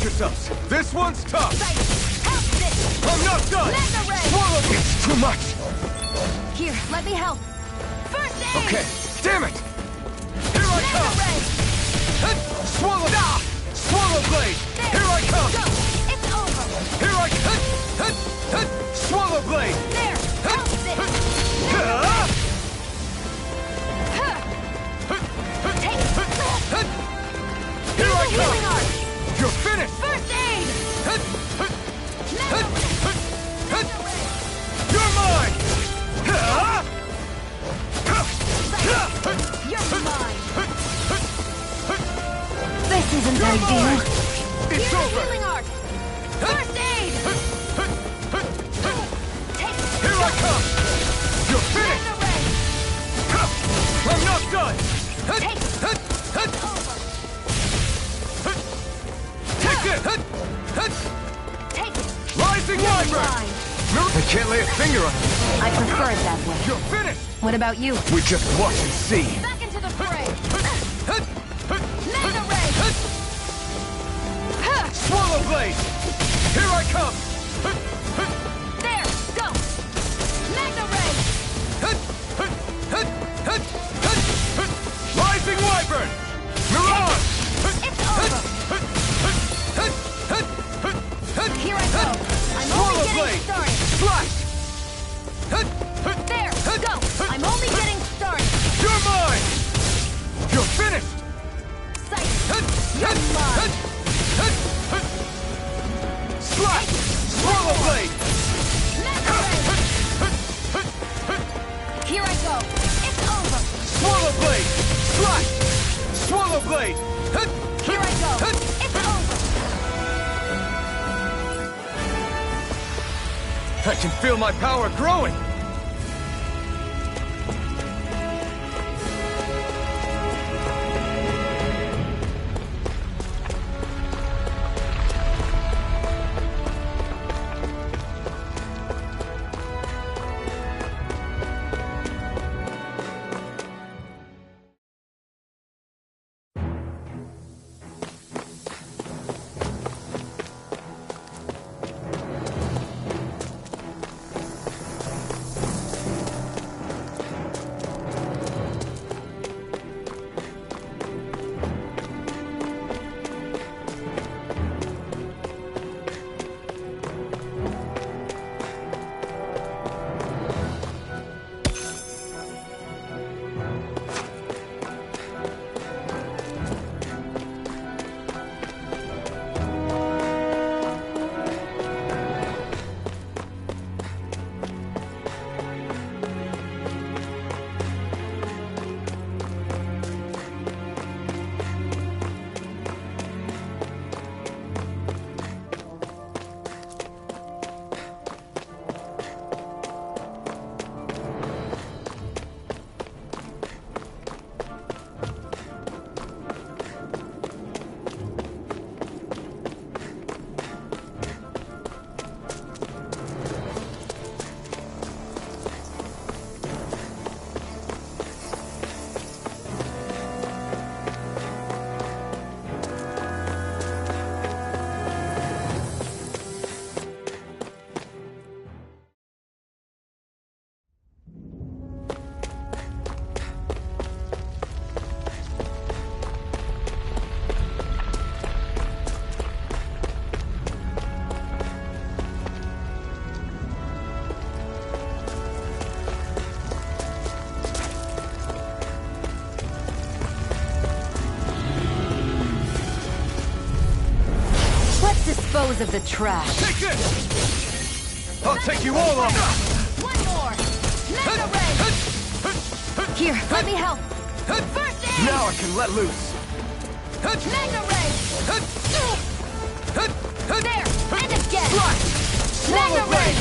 yourselves! This one's tough! I'm not done! Swallow me! It's too much! Here, let me help. First aid! Okay, damn it! Here I come! Swallow! Ah! Swallow blade! Here I come! Go! It's over! Here I come! Swallow blade! There! Help this! Take it! Here I come! Healing art! You're finished! First aid! You're mine! You're mine! This isn't ideal. It's Here's over! healing art! First aid! Take it! Here I come! You're finished! I'm not done! Take it! It's over! Take it! Take it! Rising You're Wyvern! mine! I can't lay a finger on it! I prefer it that way. You're finished! What about you? We just watch and see! Back into the fray! Mega ray! Swallow blade! Here I come! There! Go! Mega ray! Rising Wyvern! Mirage! It's over! Here I go! I'm Swallow only getting blade! started! Slash! There! Go! I'm only getting started! You're mine! You're finished! Sight! You're mine! Slash! Swallow blade! Mega ray! Here I go! It's over! Swallow blade! Slash! Swallow blade! Here I go! It's over! I can feel my power growing! Dispose of the trash. Take this! I'll take you all on! One more! Mega ray! Here, let me help! First aid! Now I can let loose! Mega ray! There! And again! Mega ray!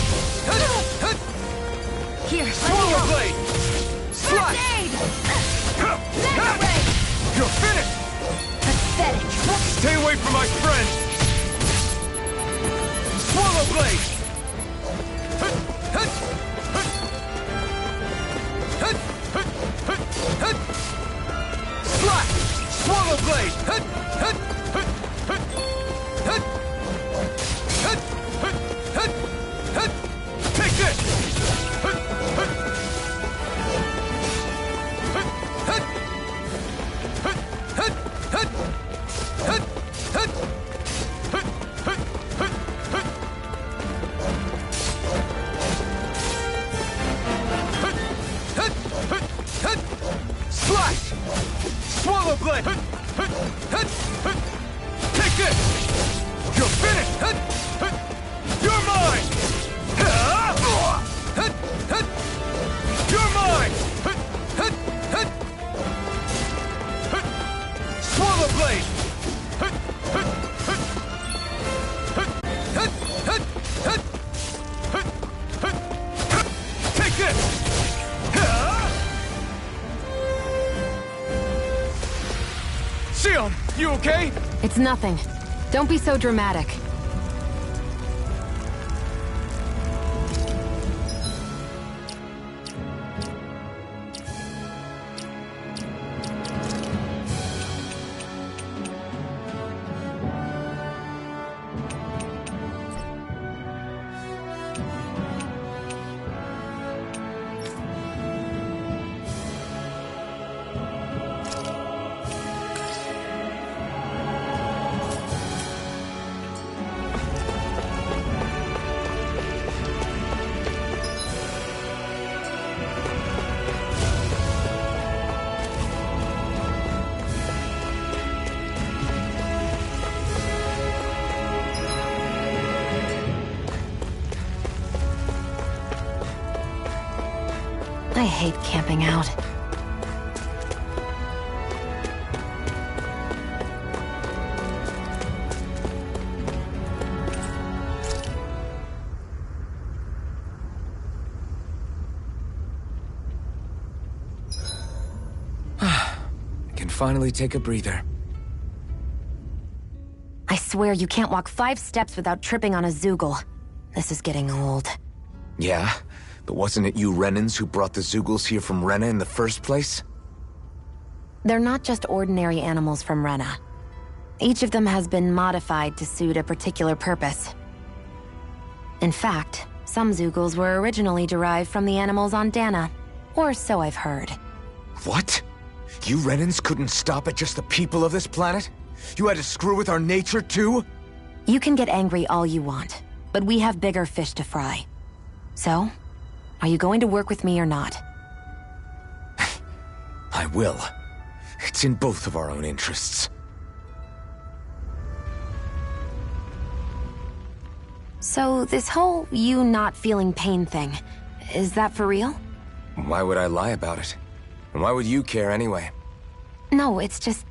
Here, let me help! Blade! First aid! Mega ray! You're finished! Pathetic! Stay away from my friend! Swallow blade! Slash! Swallow blade! blade! Take this! You're finished! You're mine! You're mine! Swallow blade! Take this! Shionne, you okay? It's nothing. Don't be so dramatic. I hate camping out. I can finally take a breather. I swear you can't walk 5 steps without tripping on a Zoogle. This is getting old. Yeah? But wasn't it you Renans who brought the Zoogles here from Rena in the first place? They're not just ordinary animals from Rena. Each of them has been modified to suit a particular purpose. In fact, some Zoogles were originally derived from the animals on Dahna. Or so I've heard. What? You Renans couldn't stop at just the people of this planet? You had to screw with our nature too? You can get angry all you want, but we have bigger fish to fry. So, are you going to work with me or not? I will. It's in both of our own interests. So, this whole you not feeling pain thing, is that for real? Why would I lie about it? And why would you care anyway? No, it's just...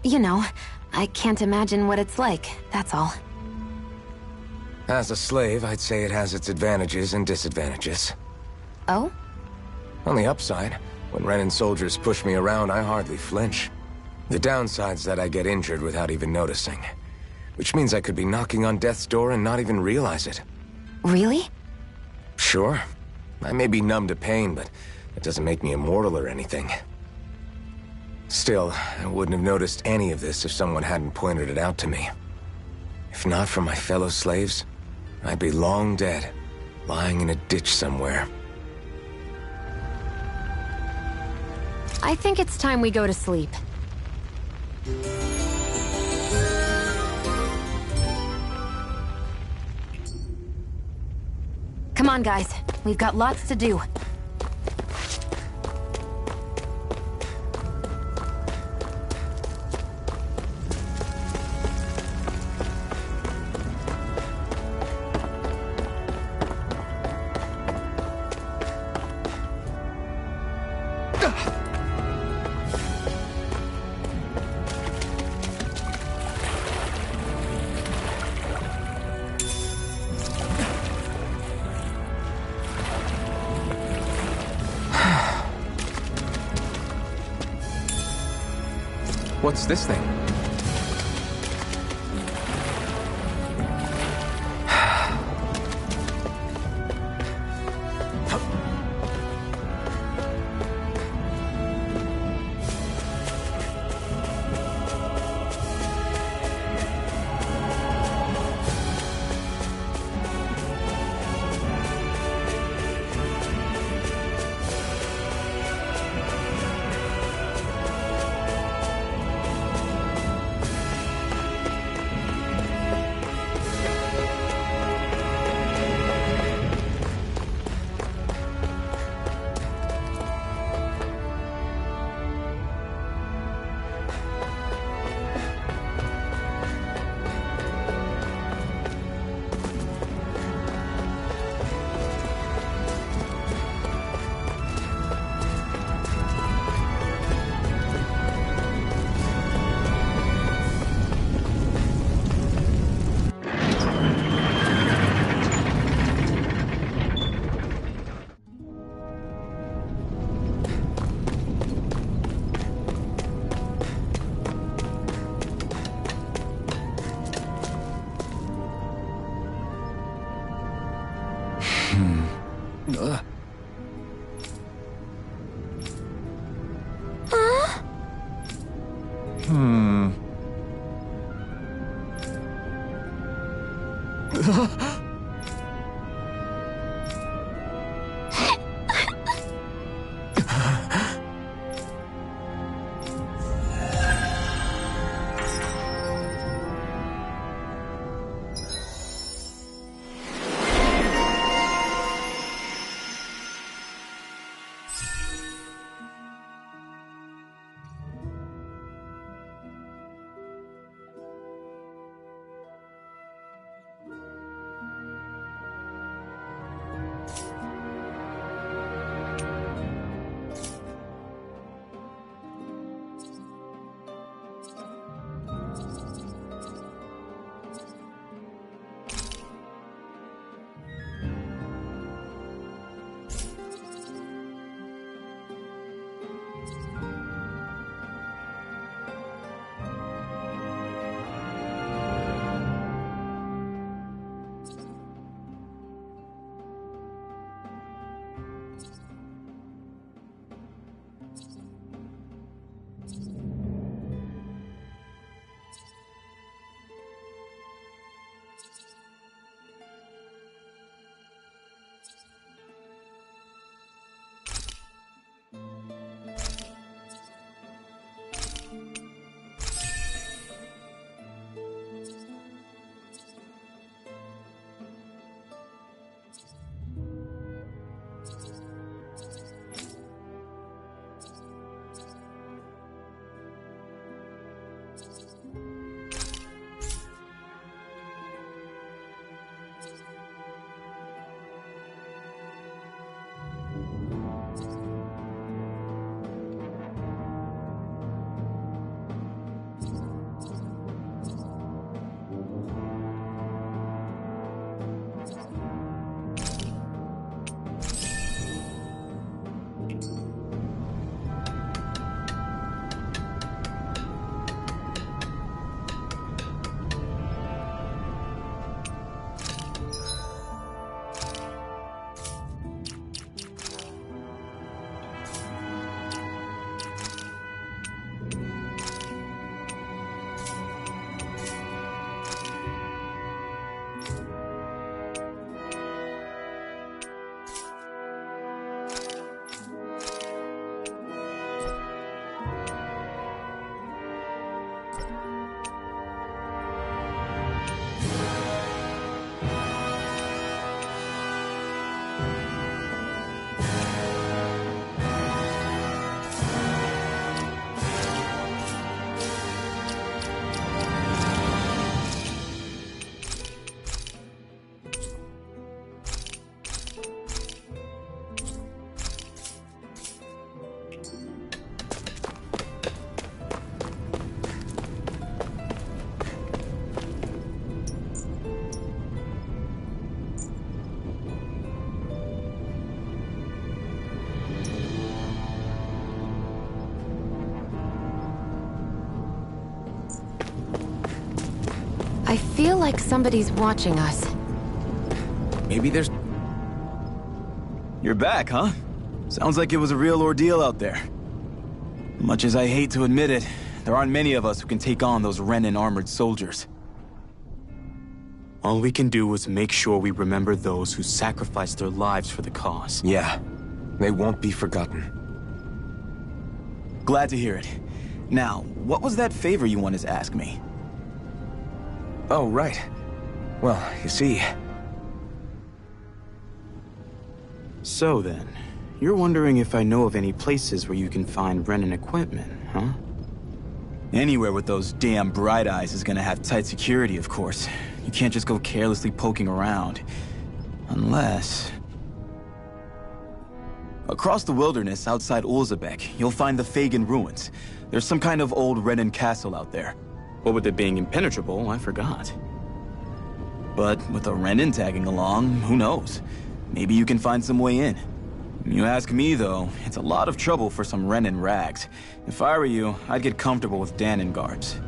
you know, I can't imagine what it's like, that's all. As a slave, I'd say it has its advantages and disadvantages. Oh? On the upside, when Renan soldiers push me around, I hardly flinch. The downside's that I get injured without even noticing. Which means I could be knocking on death's door and not even realize it. Really? Sure. I may be numb to pain, but it doesn't make me immortal or anything. Still, I wouldn't have noticed any of this if someone hadn't pointed it out to me. If not for my fellow slaves, I'd be long dead, lying in a ditch somewhere. I think it's time we go to sleep. Come on, guys. We've got lots to do. What's this thing? I feel like somebody's watching us. Maybe there's... You're back, huh? Sounds like it was a real ordeal out there. Much as I hate to admit it, there aren't many of us who can take on those Renan armored soldiers. All we can do is make sure we remember those who sacrificed their lives for the cause. Yeah, they won't be forgotten. Glad to hear it. Now, what was that favor you wanted to ask me? Oh, right. Well, you see... So then, you're wondering if I know of any places where you can find Renan equipment, huh? Anywhere with those damn bright eyes is gonna have tight security, of course. You can't just go carelessly poking around. Unless... Across the wilderness outside Ulzebek, you'll find the Fagan ruins. There's some kind of old Renan castle out there. What with it being impenetrable, I forgot. But with a Renan tagging along, who knows? Maybe you can find some way in. You ask me, though, it's a lot of trouble for some Renan rags. If I were you, I'd get comfortable with Dahnan guards.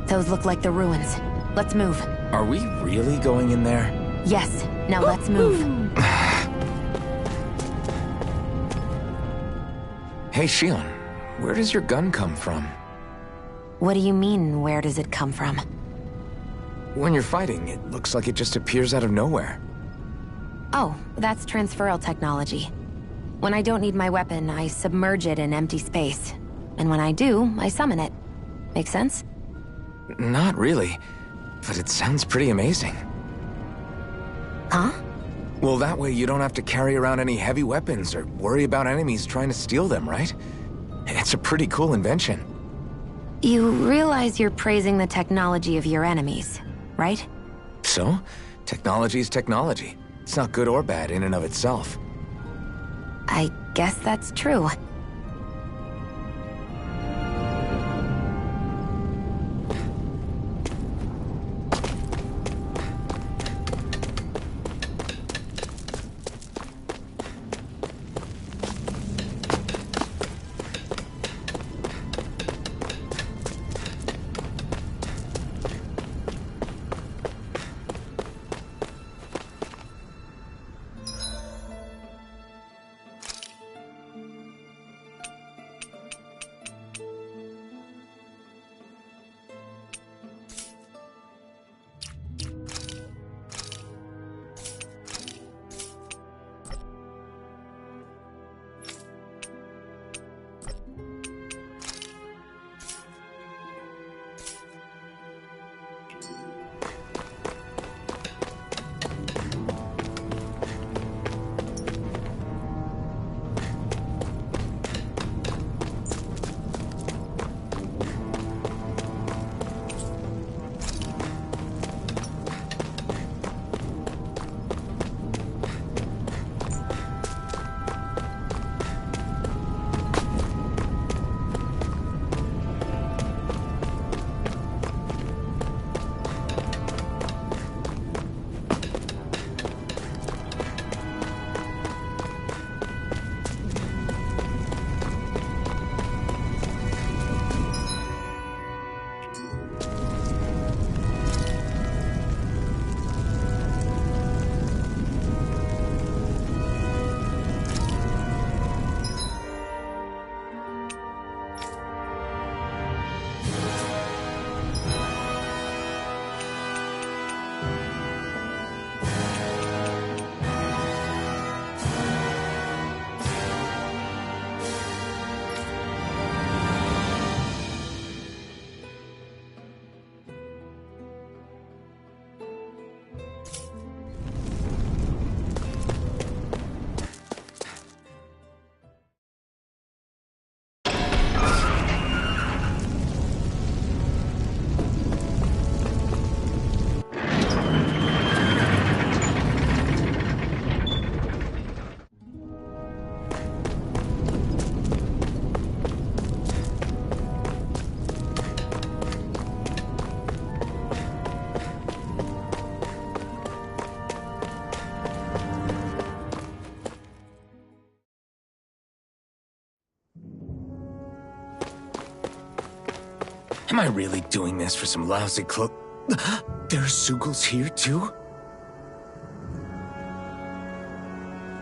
Those look like the ruins. Let's move. Are we really going in there? Yes, now let's move. Hey, Shionne, where does your gun come from? What do you mean, where does it come from? When you're fighting, it looks like it just appears out of nowhere. Oh, that's transferal technology. When I don't need my weapon, I submerge it in empty space. And when I do, I summon it. Make sense? Not really, but it sounds pretty amazing. Huh? Well, that way you don't have to carry around any heavy weapons or worry about enemies trying to steal them, right? It's a pretty cool invention. You realize you're praising the technology of your enemies, right? So, technology is technology. It's not good or bad in and of itself. I guess that's true. Am I really doing this for some lousy cloak? There's Zeugles here, too?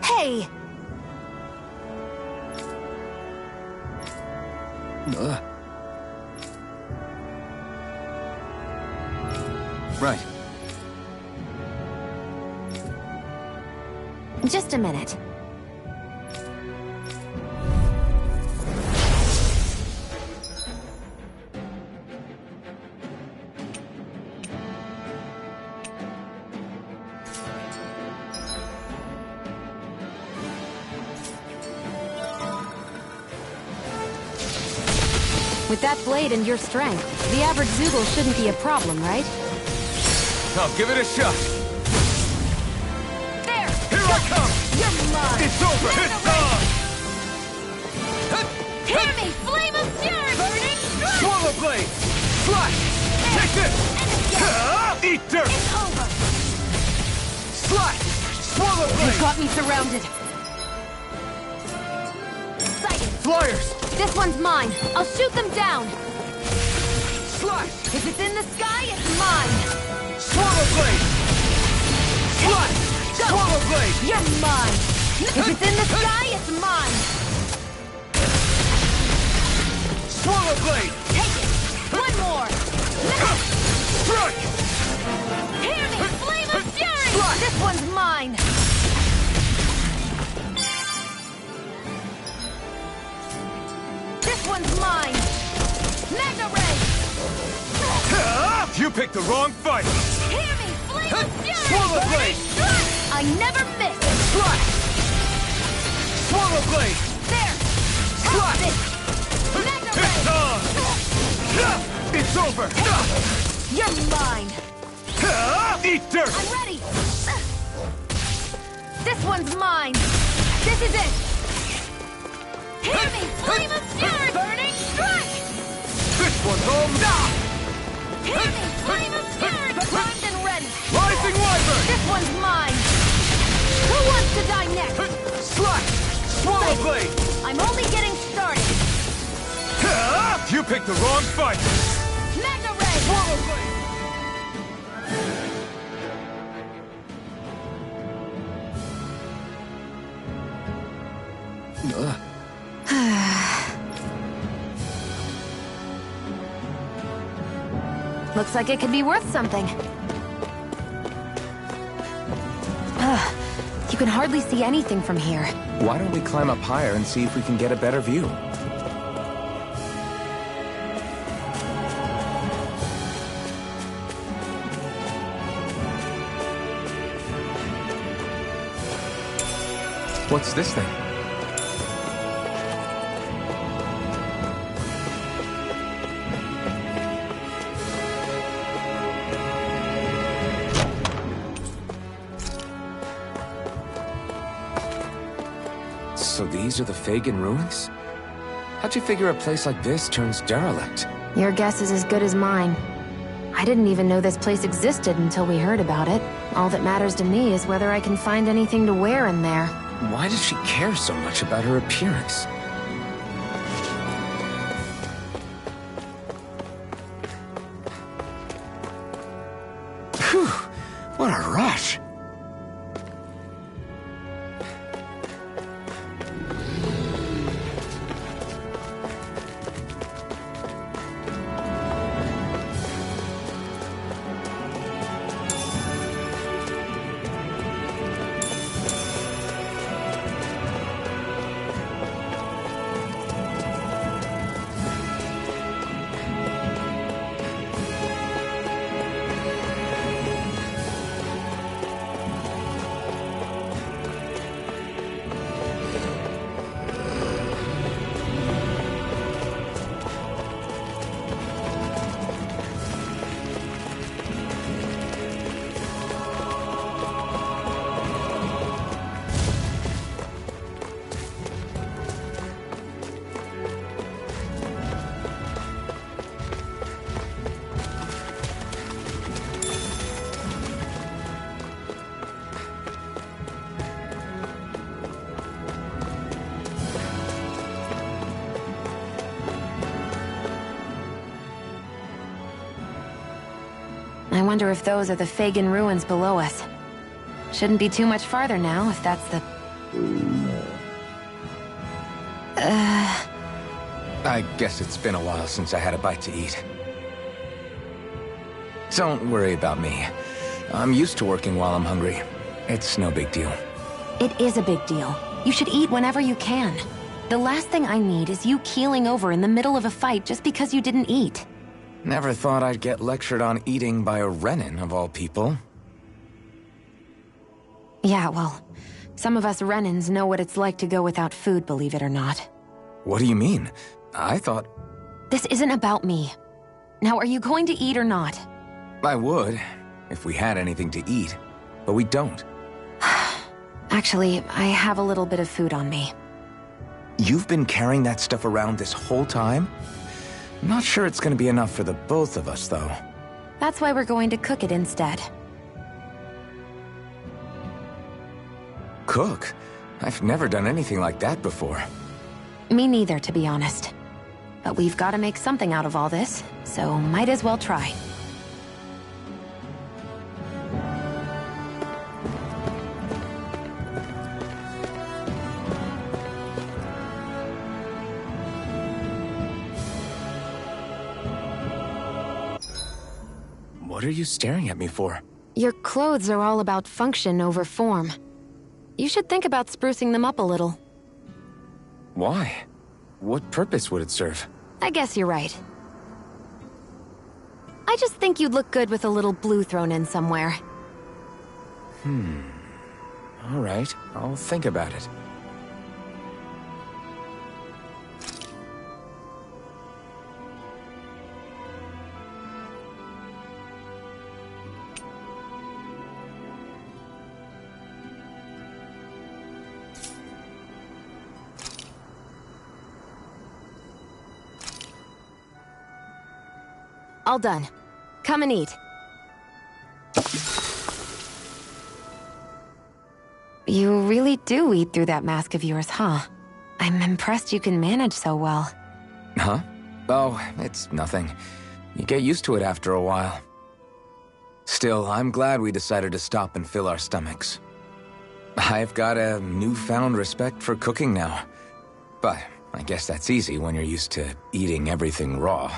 Hey! Right. Just a minute. With that blade and your strength, the average Zeugle shouldn't be a problem, right? Now give it a shot. There! Here I come! You're mine! It's over! It's done! Hear me! Flame of fury! Burning strike! Swallow blade! Slash! Take this! Eat dirt! It's over! Slash! Swallow blade! You got me surrounded. Sighted! Flyers! This one's mine. I'll shoot them down. Slash! If it's in the sky, it's mine. Swallow blade! Swallow blade! You're mine! If it's in the sky, it's mine! Swallow blade! Take it! One more! Strike! Hear me! Flame of fury! This one's mine! This one's mine! Mega ray! You picked the wrong fight! Hear me! Flame of fury! Swallow blade! I never miss! Strike! Swallow blade! There! Strike! Mega ray! It's on! It's over! You're mine! Eat dirt! I'm ready! This one's mine! This is it! Hear me! Flame of fury! Burning strike! This one's home! Hear me! Flame of fury! Primed and ready! Rising Wyvern! This one's mine! Who wants to die next? Slash! Swallow blade! I'm only getting started! You picked the wrong fight! Mega ray! Swallow blade! Looks like it could be worth something. You can hardly see anything from here. Why don't we climb up higher and see if we can get a better view? What's this thing? So these are the Fagin ruins? How'd you figure a place like this turns derelict? Your guess is as good as mine. I didn't even know this place existed until we heard about it. All that matters to me is whether I can find anything to wear in there. Why does she care so much about her appearance? Phew! What a rush! I wonder if those are the Fagin ruins below us. Shouldn't be too much farther now, if that's the... I guess it's been a while since I had a bite to eat. Don't worry about me. I'm used to working while I'm hungry. It's no big deal. It is a big deal. You should eat whenever you can. The last thing I need is you keeling over in the middle of a fight just because you didn't eat. Never thought I'd get lectured on eating by a Renan, of all people. Yeah, well, some of us Renans know what it's like to go without food, believe it or not. What do you mean? I thought... This isn't about me. Now, are you going to eat or not? I would, if we had anything to eat, but we don't. Actually, I have a little bit of food on me. You've been carrying that stuff around this whole time? Not sure it's gonna be enough for the both of us, though. That's why we're going to cook it instead. Cook? I've never done anything like that before. Me neither, to be honest. But we've got to make something out of all this, so might as well try. What are you staring at me for? Your clothes are all about function over form. You should think about sprucing them up a little. Why? What purpose would it serve? I guess you're right. I just think you'd look good with a little blue thrown in somewhere. All right, I'll think about it. All done. Come and eat. You really do eat through that mask of yours, huh? I'm impressed you can manage so well. Huh? Oh, it's nothing. You get used to it after a while. Still, I'm glad we decided to stop and fill our stomachs. I've got a newfound respect for cooking now. But I guess that's easy when you're used to eating everything raw.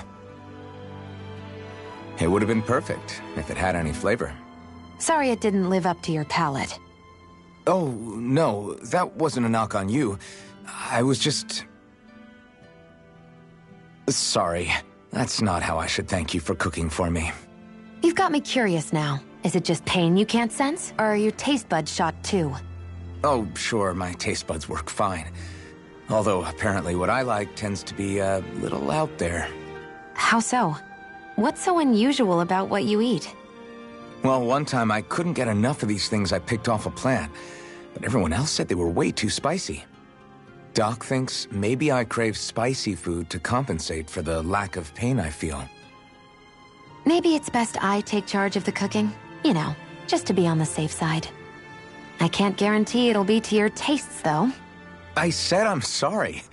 It would have been perfect if it had any flavor. Sorry it didn't live up to your palate. Oh, no, that wasn't a knock on you. I was just... Sorry. That's not how I should thank you for cooking for me. You've got me curious now. Is it just pain you can't sense, or are your taste buds shot too? Oh, sure, my taste buds work fine. Although apparently what I like tends to be a little out there. How so? What's so unusual about what you eat? Well, one time I couldn't get enough of these things I picked off a plant, but everyone else said they were way too spicy. Doc thinks maybe I crave spicy food to compensate for the lack of pain I feel. Maybe it's best I take charge of the cooking. You know, just to be on the safe side. I can't guarantee it'll be to your tastes, though. I said I'm sorry.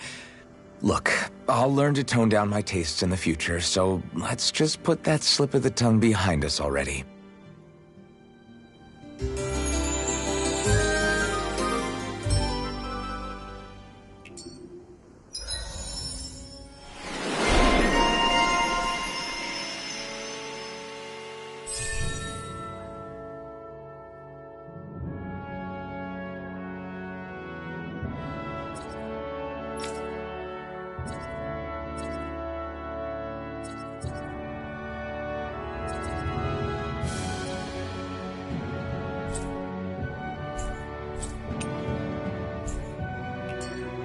Look, I'll learn to tone down my tastes in the future, so let's just put that slip of the tongue behind us already.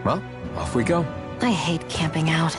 Well, off we go. I hate camping out.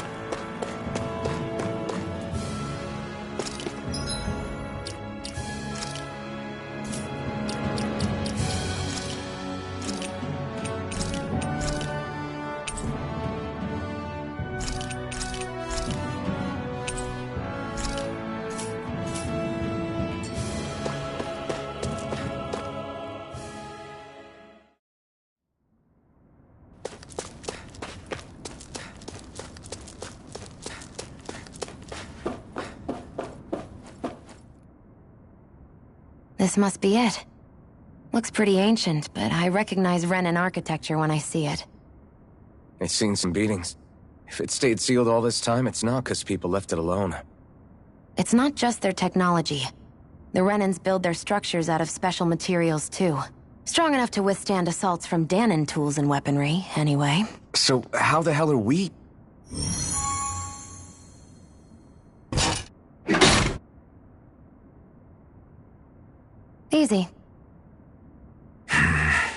This must be it. Looks pretty ancient, but I recognize Renan architecture when I see it. It's seen some beatings. If it stayed sealed all this time, it's not because people left it alone. It's not just their technology. The Renans build their structures out of special materials, too. Strong enough to withstand assaults from Dahnan tools and weaponry, anyway. So how the hell are we... Easy. I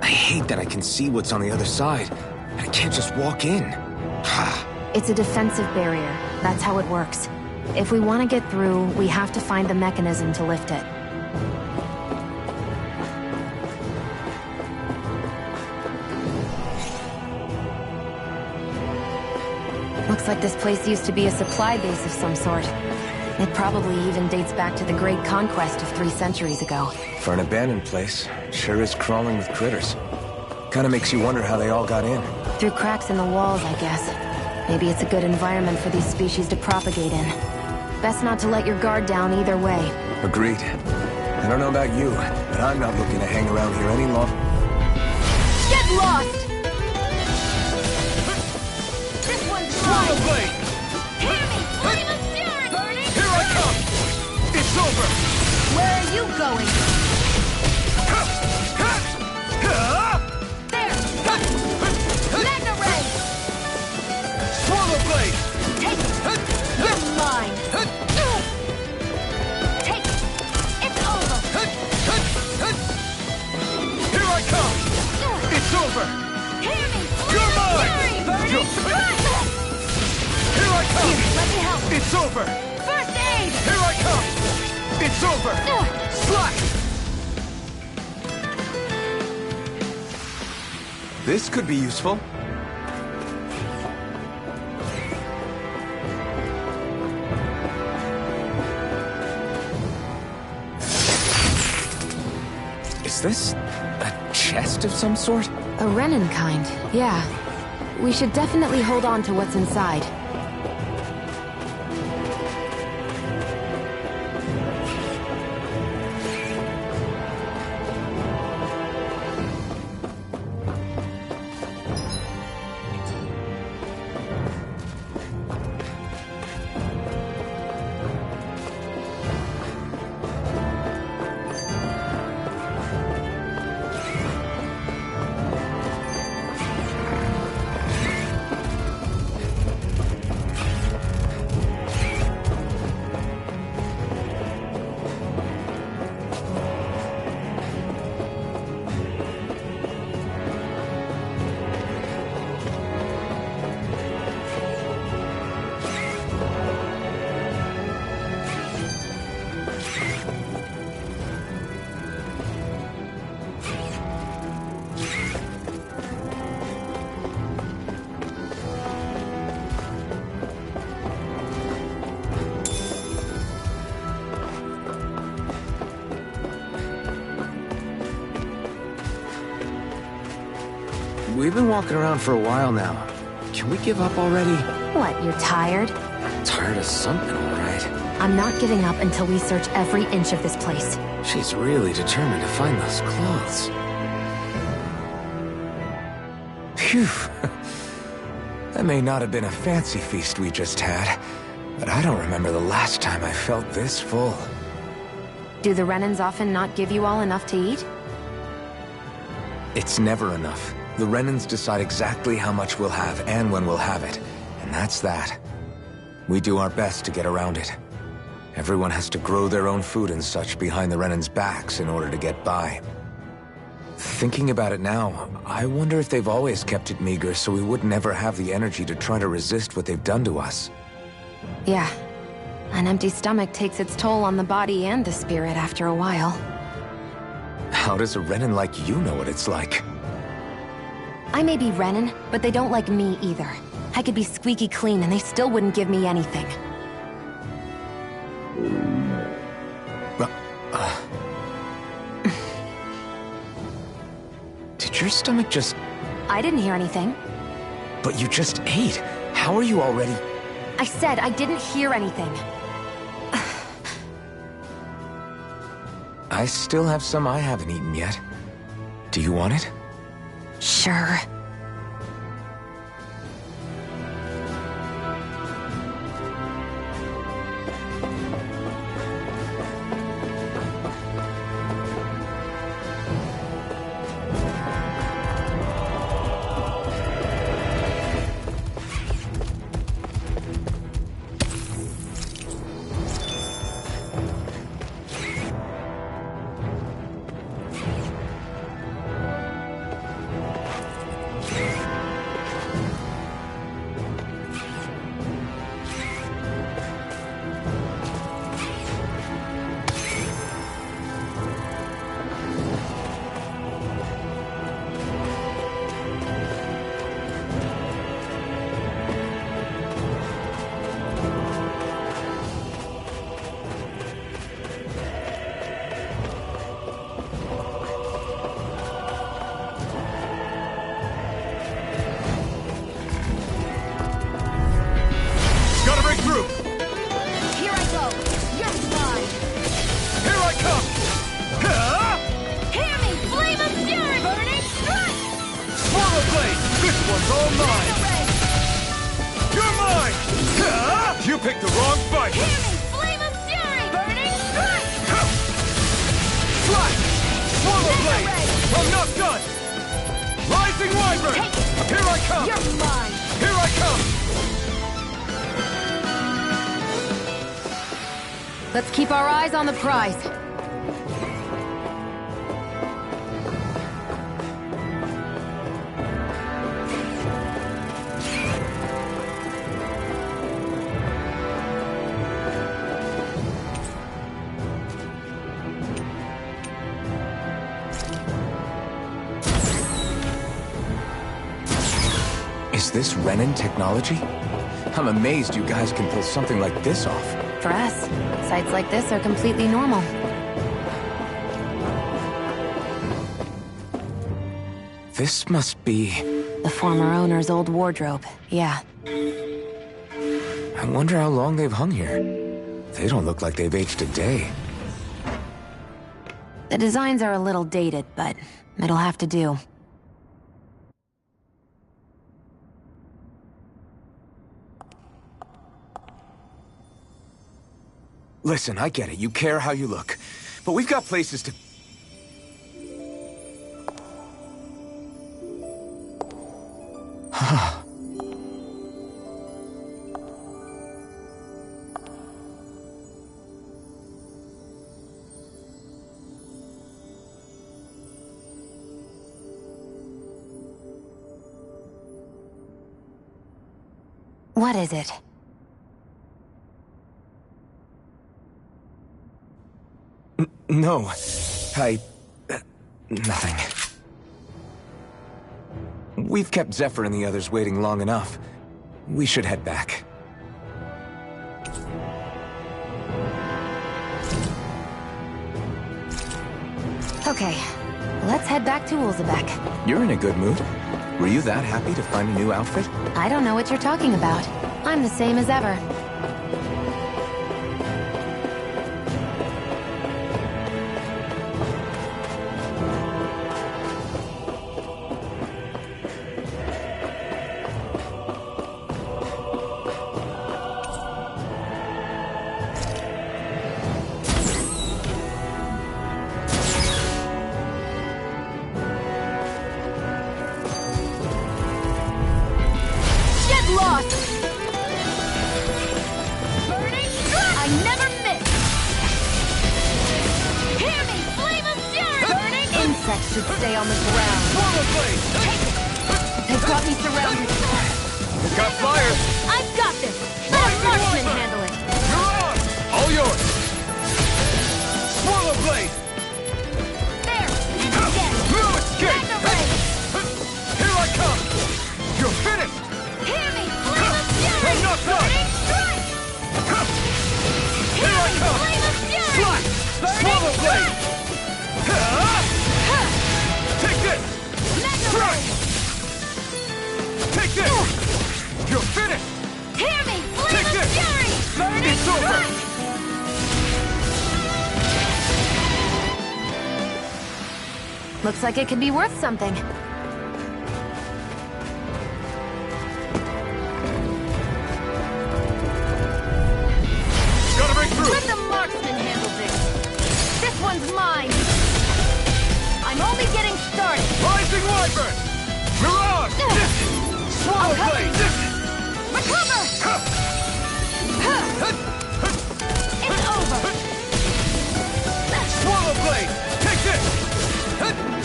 hate that I can see what's on the other side. I can't just walk in. It's a defensive barrier. That's how it works. If we want to get through, we have to find the mechanism to lift it. Looks like this place used to be a supply base of some sort. It probably even dates back to the Great Conquest of 3 centuries ago. For an abandoned place, sure is crawling with critters. Kinda makes you wonder how they all got in. Through cracks in the walls, I guess. Maybe it's a good environment for these species to propagate in. Best not to let your guard down either way. Agreed. I don't know about you, but I'm not looking to hang around here any longer. Get lost! Swallow blade! Hear me! Flame of fury! Burning! Here I come! It's over! Where are you going? There! Mega ray! Swallow blade! Take it! You're mine! Take it! It's over! Here I come! It's over! Hear me! You're mine! Fury! Burning! Strike! Here I come! Here, let me help! It's over! First aid! Here I come! It's over! Slack! This could be useful. Is this a chest of some sort? A Renan kind, yeah. We should definitely hold on to what's inside. We've been walking around for a while now. Can we give up already? What, you're tired? Tired of something, all right. I'm not giving up until we search every inch of this place. She's really determined to find those clothes. Phew. That may not have been a fancy feast we just had, but I don't remember the last time I felt this full. Do the Renans often not give you all enough to eat? It's never enough. The Renans decide exactly how much we'll have and when we'll have it, and that's that. We do our best to get around it. Everyone has to grow their own food and such behind the Renans' backs in order to get by. Thinking about it now, I wonder if they've always kept it meager so we would never have the energy to try to resist what they've done to us. Yeah. An empty stomach takes its toll on the body and the spirit after a while. How does a Renan like you know what it's like? I may be Renan, but they don't like me either. I could be squeaky clean and they still wouldn't give me anything. Did your stomach just... I didn't hear anything. But you just ate. How are you already... I said I didn't hear anything. I still have some I haven't eaten yet. Do you want it? Sure. You're mine! You picked the wrong fight! Hear me! Flame of fury! Burning strike! Flash! Swallow blade! I'm not done! Rising wyvern! Here I come! You're mine! Here I come! Let's keep our eyes on the prize. Is this Renan technology? I'm amazed you guys can pull something like this off. For us, sights like this are completely normal. This must be... The former owner's old wardrobe, yeah. I wonder how long they've hung here. They don't look like they've aged a day. The designs are a little dated, but it'll have to do. Listen, I get it. You care how you look. But we've got places to... What is it? No. Nothing. We've kept Zephyr and the others waiting long enough. We should head back. Okay, let's head back to Ulzebek. You're in a good mood. Were you that happy to find a new outfit? I don't know what you're talking about. I'm the same as ever. Should stay on the ground. They've got me surrounded. We've got fire! I've got this! Let a marksman handle it! You're on! All yours! Swallow blade! There! And again! No escape! Here I come! You're finished! Hear me! Flame of fury! I'm not done! Strike! Here I come! Flame of fury! Slash! Swallow blade! Take this! Strike! Take this! You're finished! Hear me! Flame Take of this! fury! Burning It's over! strike! Looks like it could be worth something. Gotta break through! Let the marksman handle this! This one's mine! I'm only getting started! Rising wyvern! Mirage! Swallow blade! Recover! It's over! Swallow blade! Take this!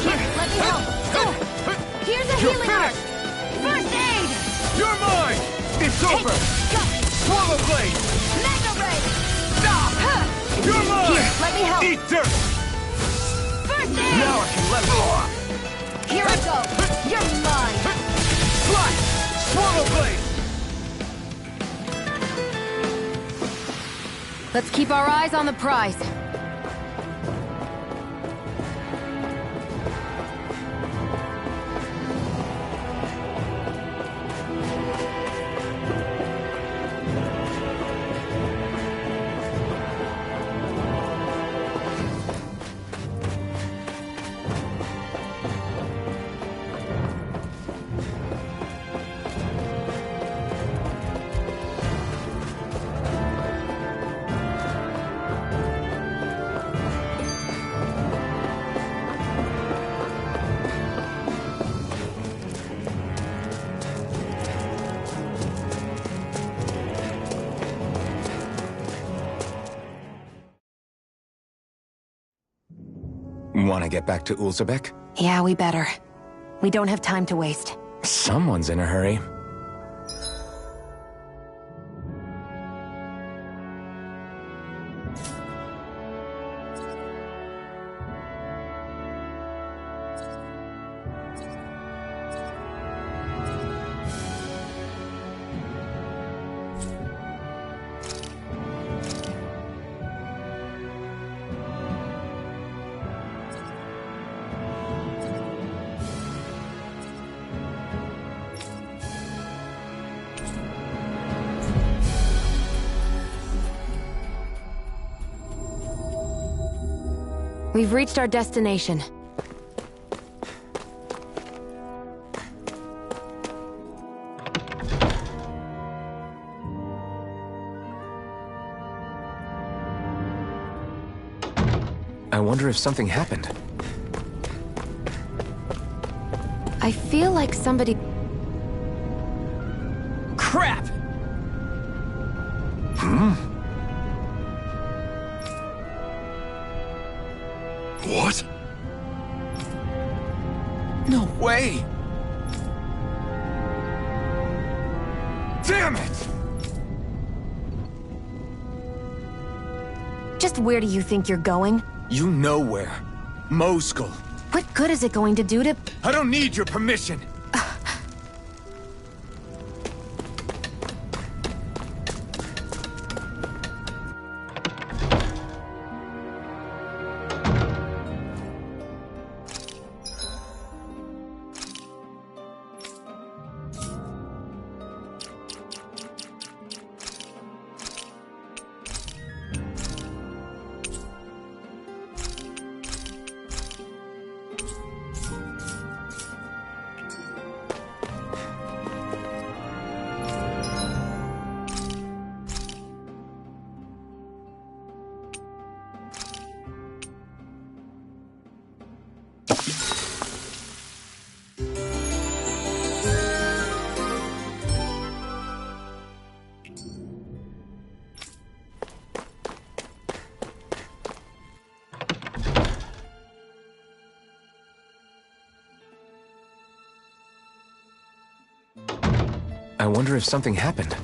Here, let me help! Here's a healing art! First aid! You're mine! It's over! Swallow blade! Mega ray! You're mine! Here, let me help! Eat dirt! First aid! Now I can let go! Here I go! You're mine! Flash! Swallow blade! Let's keep our eyes on the prize. Want to get back to Ulzebek? Yeah, we better. We don't have time to waste. Someone's in a hurry. We've reached our destination. I wonder if something happened. I feel like somebody... Crap! What? No way! Damn it! Just where do you think you're going? You know where. Moscow. What good is it going to do to... I don't need your permission. I wonder if something happened.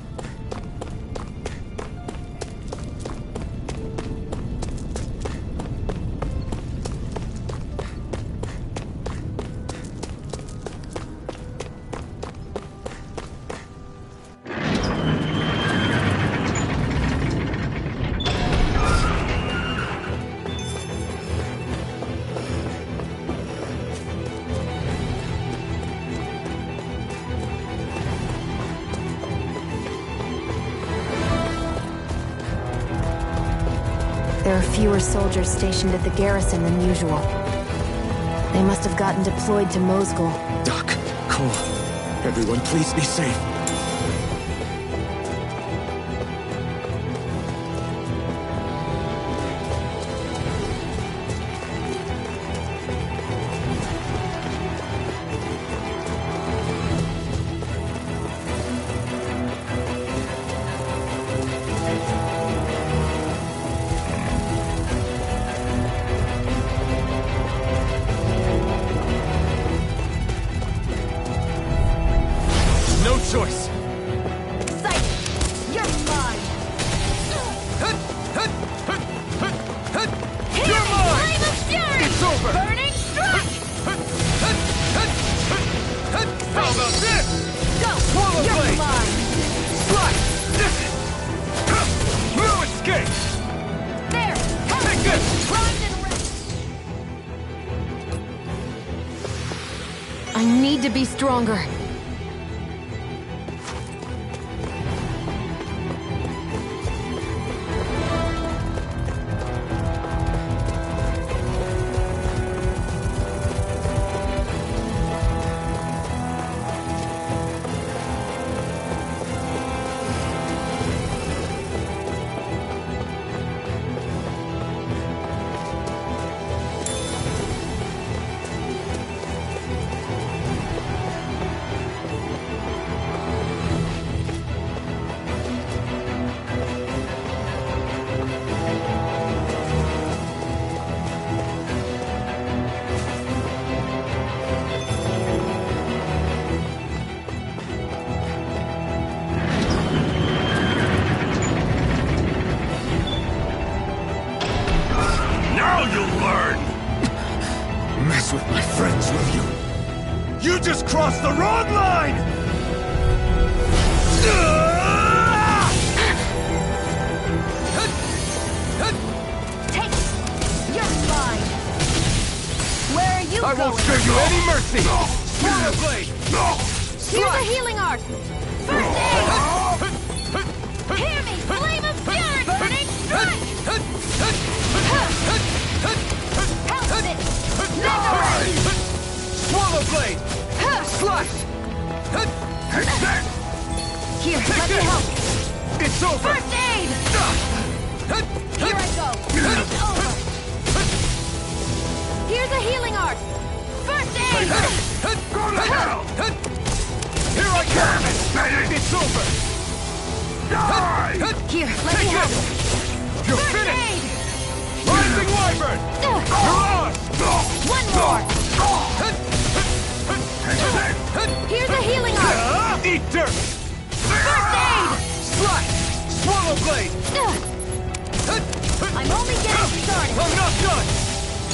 There are fewer soldiers stationed at the garrison than usual. They must have gotten deployed to Moscow. Doc, Cole, everyone please be safe. Choice. Sight! You're mine! You're mine! Flame of fury! It's over! Burning strike! How about this? Go! Swallow You're blade! mine! Strike! No escape! There! Take this! I need to be stronger. friends with you. You just crossed the wrong line! Take it! You're mine! Where are you I going? won't spare you any mercy! Swallow blade! Here's a healing art! First aid! Hear me! Flame of fury! Burning strike! Help it! Narration! Swallow blade! Slice! Here, let me help! It's over! First aid! Here I go! It's over! Here's a healing art! First aid! Go to hell! Here I come! It's over! Die! Here, let me help! You're First finished! aid! Rising Wyvern! You're lost! One more! Here's a healing art! Eat dirt! First aid! Slice! Swallow blade! I'm only getting started! I'm not done!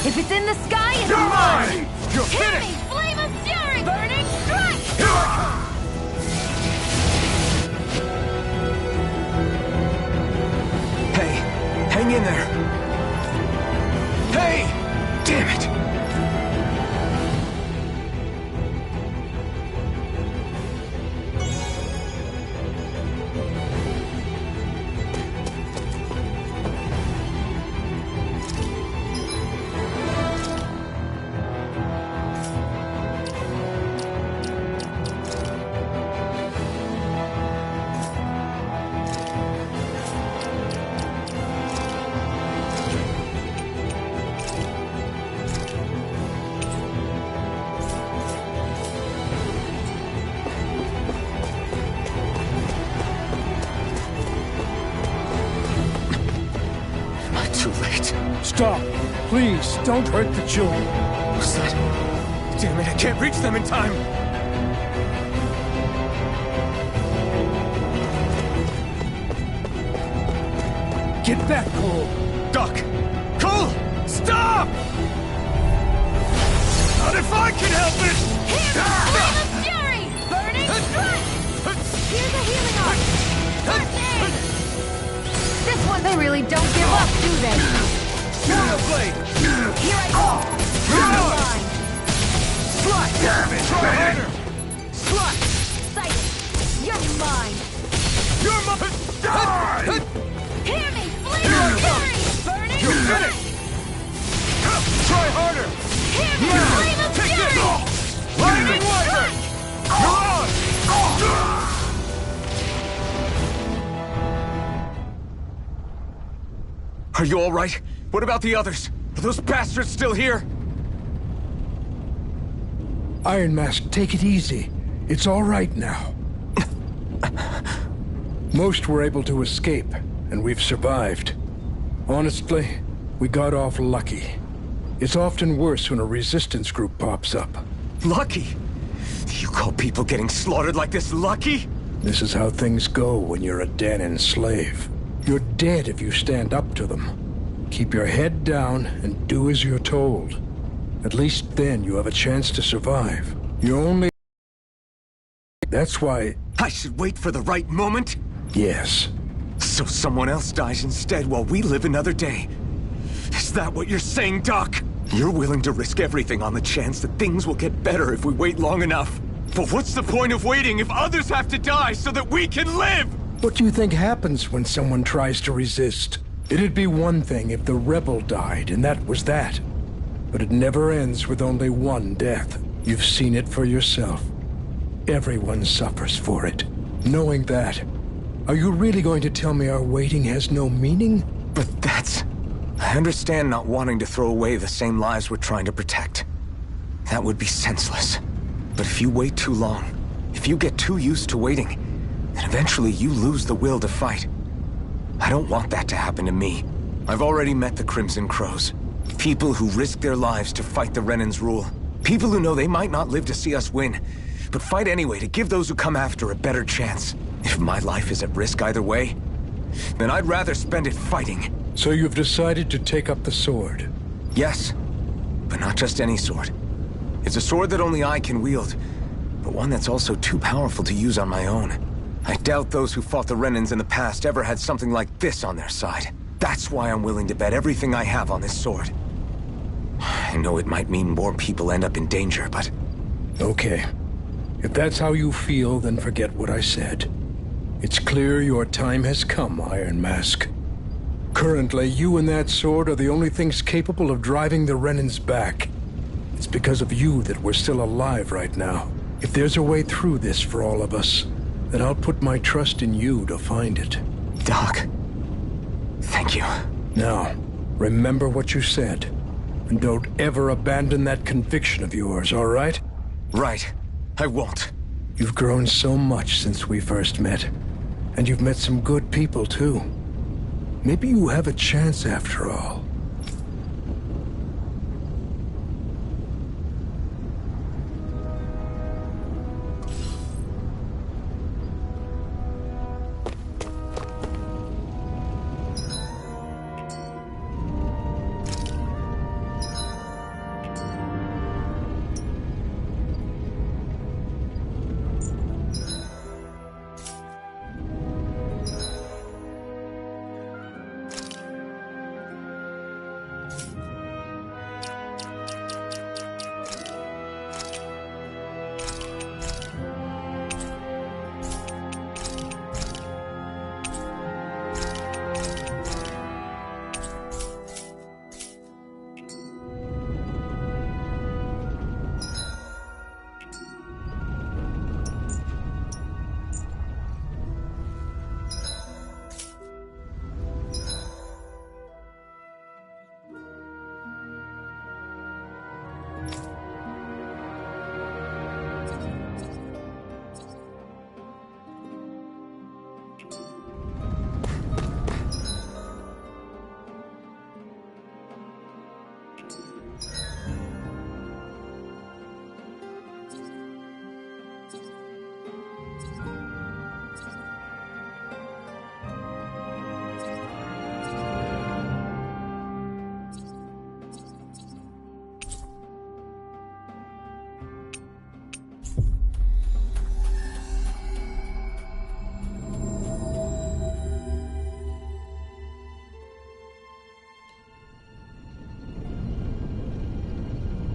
If it's in the sky, it's You're mine! You're Hear finished! me! Flame of fury! Burning strike! Here I come! Hey, hang in there. Hey! Damn it! Too late. Stop! Please, don't hurt the children. What's that? Damn it, I can't reach them in time! Get back, Cole! Duck! Cole! Stop! Not if I can help it! Here's a flame of fury! Burning strike! Here's a healing art! First aid! This one, they really don't give up, do they? Swallow blade! Here I go! You're mine! Slice! Damn it! Try harder! Slice! Sighted! You're mine! You're my... Die! Hear me! Flame of fury! Burning You're strike! finished! Try harder! Hear me! Now, Flame of take fury! this! Lightning Wyvern! You're on! Are you all right? What about the others? Are those bastards still here? Iron Mask, take it easy. It's all right now. Most were able to escape, and we've survived. Honestly, we got off lucky. It's often worse when a resistance group pops up. Lucky? You call people getting slaughtered like this lucky? This is how things go when you're a Dahnan slave. You're dead if you stand up to them. Keep your head down and do as you're told. At least then you have a chance to survive. You only... That's why... I should wait for the right moment? Yes. So someone else dies instead while we live another day. Is that what you're saying, Doc? You're willing to risk everything on the chance that things will get better if we wait long enough. But what's the point of waiting if others have to die so that we can live? What do you think happens when someone tries to resist? It'd be one thing if the rebel died, and that was that. But it never ends with only one death. You've seen it for yourself. Everyone suffers for it. Knowing that, are you really going to tell me our waiting has no meaning? But that's... I understand not wanting to throw away the same lives we're trying to protect. That would be senseless. But if you wait too long, if you get too used to waiting, then eventually you lose the will to fight. I don't want that to happen to me. I've already met the Crimson Crows. People who risk their lives to fight the Renan's rule. People who know they might not live to see us win, but fight anyway to give those who come after a better chance. If my life is at risk either way, then I'd rather spend it fighting. So you've decided to take up the sword? Yes, but not just any sword. It's a sword that only I can wield, but one that's also too powerful to use on my own. I doubt those who fought the Renans in the past ever had something like this on their side. That's why I'm willing to bet everything I have on this sword. I know it might mean more people end up in danger, but... Okay. If that's how you feel, then forget what I said. It's clear your time has come, Iron Mask. Currently, you and that sword are the only things capable of driving the Renans back. It's because of you that we're still alive right now. If there's a way through this for all of us, then I'll put my trust in you to find it. Doc, thank you. Now, remember what you said. And don't ever abandon that conviction of yours, all right? Right. I won't. You've grown so much since we first met. And you've met some good people, too. Maybe you have a chance after all.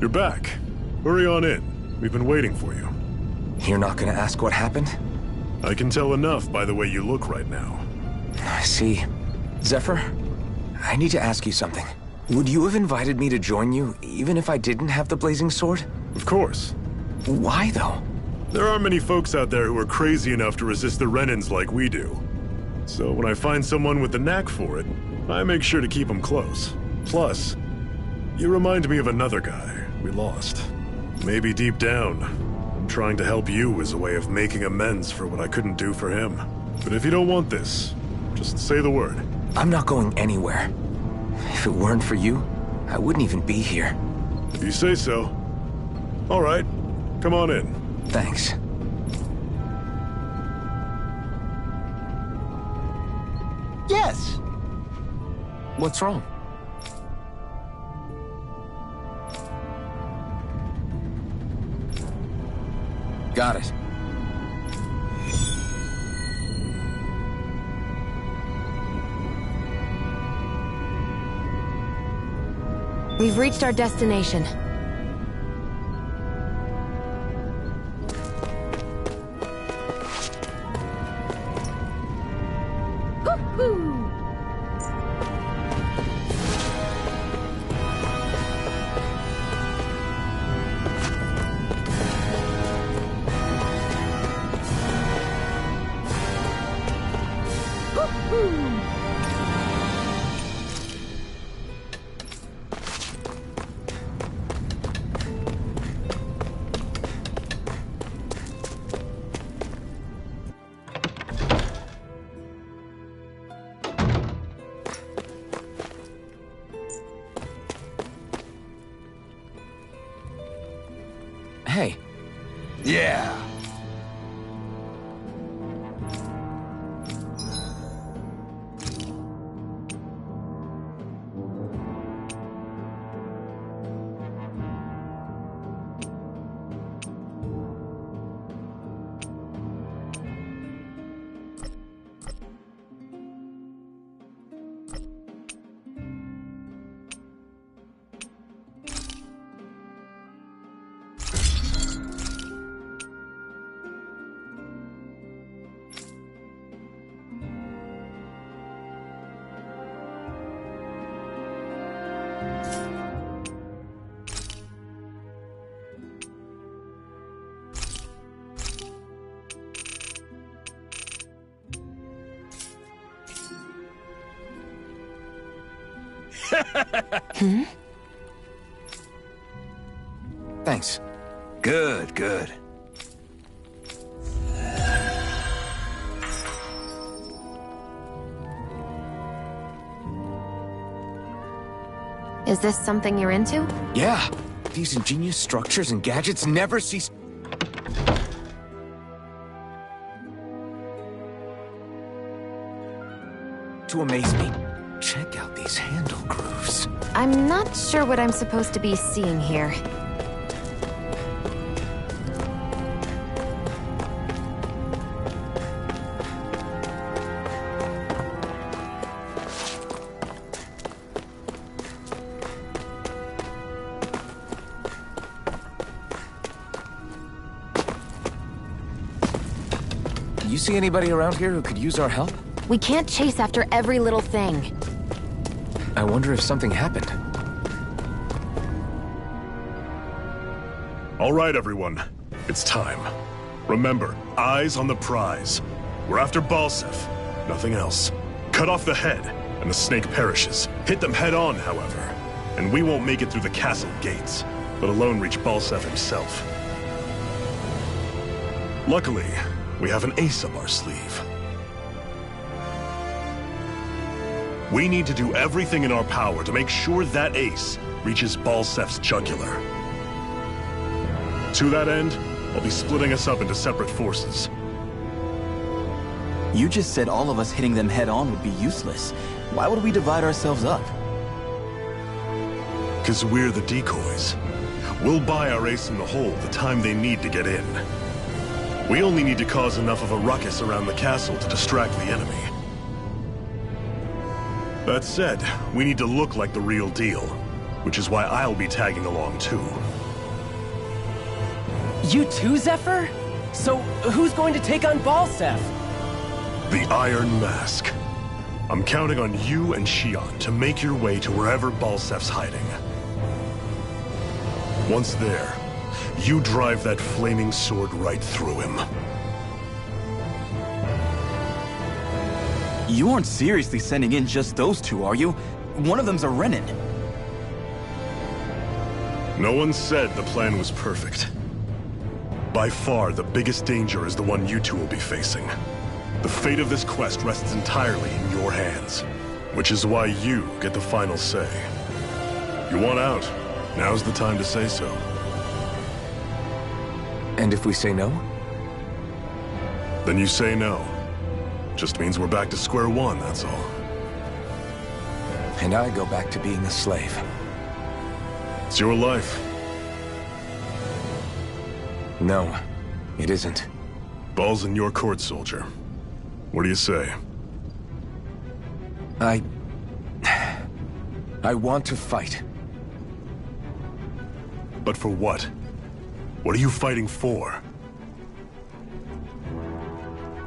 You're back. Hurry on in. We've been waiting for you. You're not gonna ask what happened? I can tell enough by the way you look right now. I see. Zephyr, I need to ask you something. Would you have invited me to join you, even if I didn't have the blazing sword? Of course. Why, though? There aren't many folks out there who are crazy enough to resist the Renans like we do. So when I find someone with the knack for it, I make sure to keep them close. Plus, you remind me of another guy we lost. Maybe deep down, I'm trying to help you as a way of making amends for what I couldn't do for him. But if you don't want this, just say the word. I'm not going anywhere. If it weren't for you, I wouldn't even be here. If you say so. All right, come on in. Thanks. Yes! What's wrong? Got it. We've reached our destination. Hey. Yeah. Thanks. Good, good. Is this something you're into? Yeah. These ingenious structures and gadgets never cease to amaze me. Check out these handle grooves. I'm not sure what I'm supposed to be seeing here. You see anybody around here who could use our help? We can't chase after every little thing. I wonder if something happened. All right, everyone. It's time. Remember, eyes on the prize. We're after Balseph, nothing else. Cut off the head, and the snake perishes. Hit them head on, however, and we won't make it through the castle gates, let alone reach Balseph himself. Luckily, we have an ace up our sleeve. We need to do everything in our power to make sure that ace reaches Balseph's jugular. To that end, I'll be splitting us up into separate forces. You just said all of us hitting them head-on would be useless. Why would we divide ourselves up? 'Cause we're the decoys. We'll buy our ace in the hole the time they need to get in. We only need to cause enough of a ruckus around the castle to distract the enemy. That said, we need to look like the real deal, which is why I'll be tagging along too. You too, Zephyr? So, who's going to take on Balseph? The Iron Mask. I'm counting on you and Shionne to make your way to wherever Balseph's hiding. Once there, you drive that flaming sword right through him. You aren't seriously sending in just those two, are you? One of them's a Renan. No one said the plan was perfect. By far, the biggest danger is the one you two will be facing. The fate of this quest rests entirely in your hands, which is why you get the final say. You want out, now's the time to say so. And if we say no? Then you say no. Just means we're back to square one, that's all. And I go back to being a slave. It's your life. No, it isn't. Ball's in your court, soldier. What do you say? I want to fight. But for what? What are you fighting for?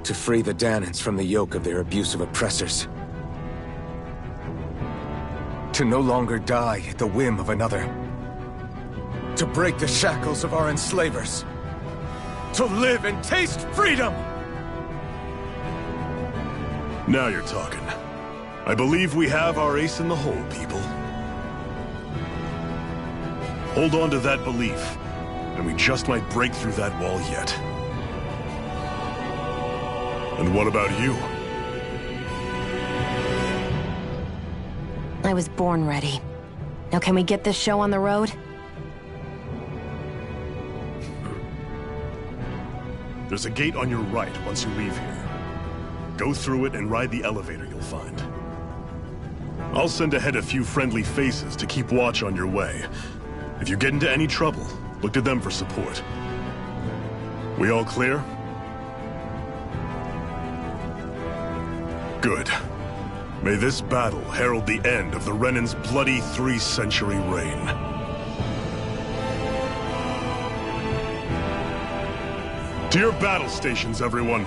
To free the Dahnans from the yoke of their abusive oppressors. To no longer die at the whim of another. To break the shackles of our enslavers. To live and taste freedom! Now you're talking. I believe we have our ace in the hole, people. Hold on to that belief, and we just might break through that wall yet. And what about you? I was born ready. Now can we get this show on the road? There's a gate on your right once you leave here. Go through it and ride the elevator you'll find. I'll send ahead a few friendly faces to keep watch on your way. If you get into any trouble, look to them for support. We all clear? Good. May this battle herald the end of the Renan's bloody 3-century reign. To your battle stations, everyone!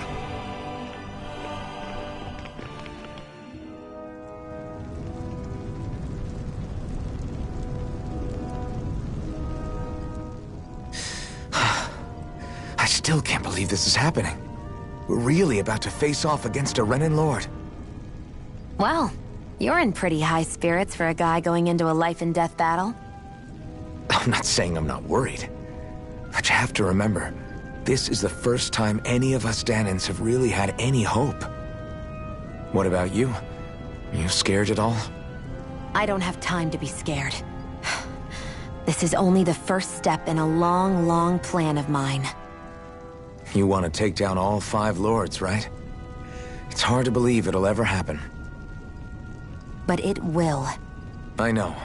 I still can't believe this is happening. We're really about to face off against a Renan Lord. Well, You're in pretty high spirits for a guy going into a life-and-death battle. I'm not saying I'm not worried. But you have to remember, this is the first time any of us Dahnans have really had any hope. What about you? You scared at all? I don't have time to be scared. This is only the first step in a long, long plan of mine. You want to take down all 5 lords, right? It's hard to believe it'll ever happen. But it will. I know.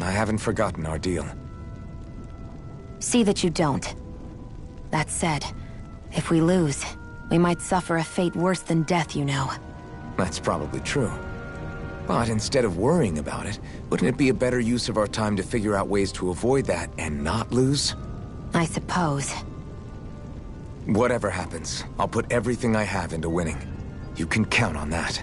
I haven't forgotten our deal. See that you don't. That said, if we lose, we might suffer a fate worse than death, you know. That's probably true. But instead of worrying about it, wouldn't it be a better use of our time to figure out ways to avoid that and not lose? I suppose. Whatever happens, I'll put everything I have into winning. You can count on that.